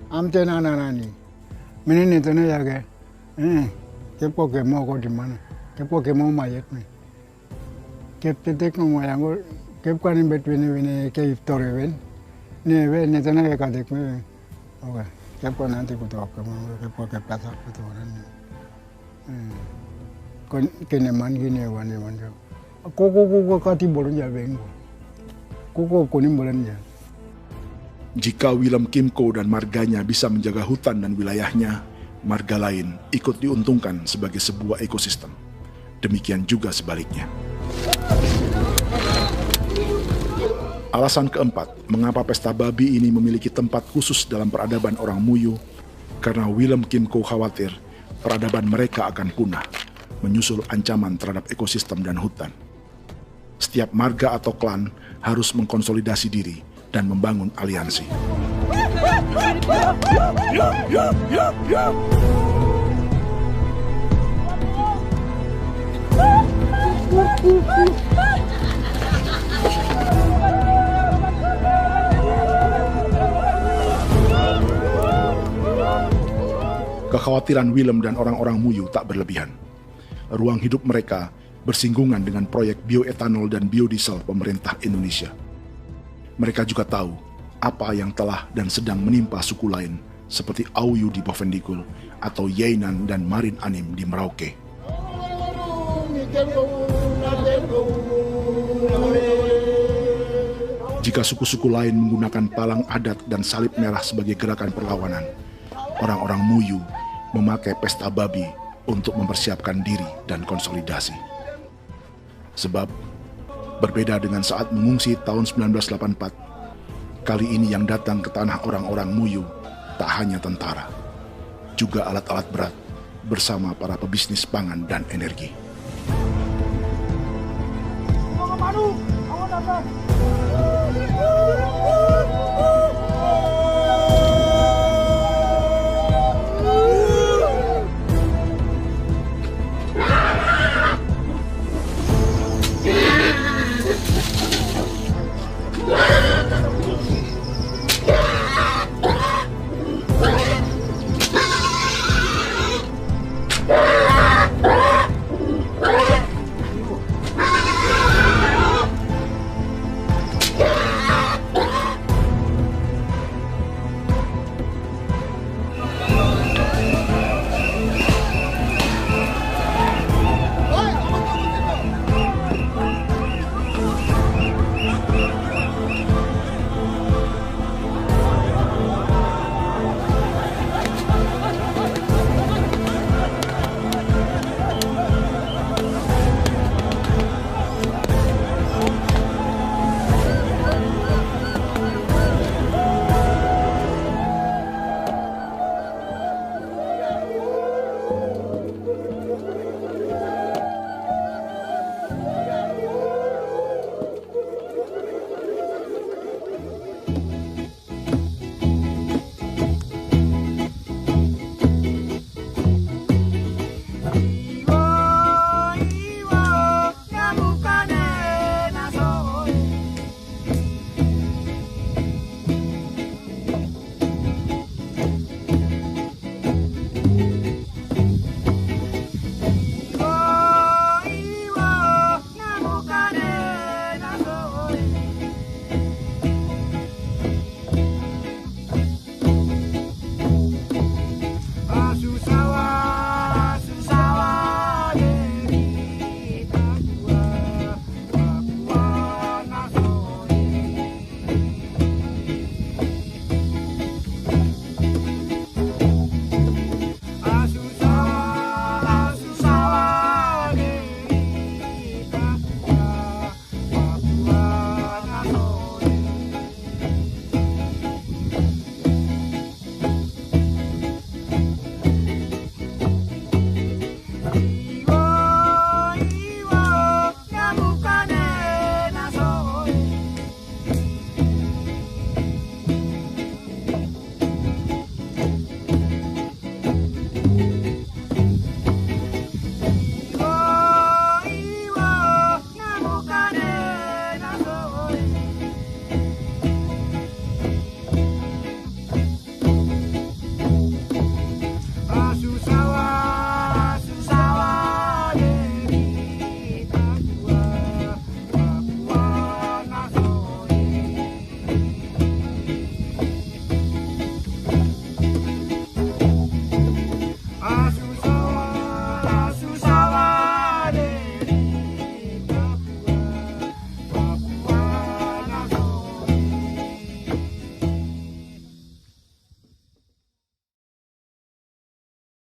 amten anani, menini tena jaga, kepo kemo ko di mana. Kepo kemo mayat nih. Kep tetek mau yang gue kep kanin bet wini ke iftore wen. Nih wen nih tanah ke kadek nih. Oke. Kep kan nanti kutu apa mau kepo kep pasar kutu orang nih. Kon kene man gini wan. Koko kati bolon ya bengo. Koko kuning bolon ya. Jika Willem Kimco dan marganya bisa menjaga hutan dan wilayahnya, marga lain ikut diuntungkan sebagai sebuah ekosistem. Demikian juga sebaliknya. Alasan keempat, mengapa pesta babi ini memiliki tempat khusus dalam peradaban orang Muyu, karena Willem Kimco khawatir peradaban mereka akan punah, menyusul ancaman terhadap ekosistem dan hutan. setiap marga atau klan harus mengkonsolidasi diri dan membangun aliansi. Kekhawatiran Willem dan orang-orang Muyu tak berlebihan. Ruang hidup mereka bersinggungan dengan proyek bioetanol dan biodiesel pemerintah Indonesia. Mereka juga tahu apa yang telah dan sedang menimpa suku lain seperti Auyu di Bovendigul atau Yainan dan Marin Anim di Merauke. Jika suku-suku lain menggunakan palang adat dan salib merah sebagai gerakan perlawanan, orang-orang Muyu memakai pesta babi untuk mempersiapkan diri dan konsolidasi. Sebab, berbeda dengan saat mengungsi tahun 1984, kali ini yang datang ke tanah orang-orang Muyu tak hanya tentara, juga alat-alat berat bersama para pebisnis pangan dan energi. Awas,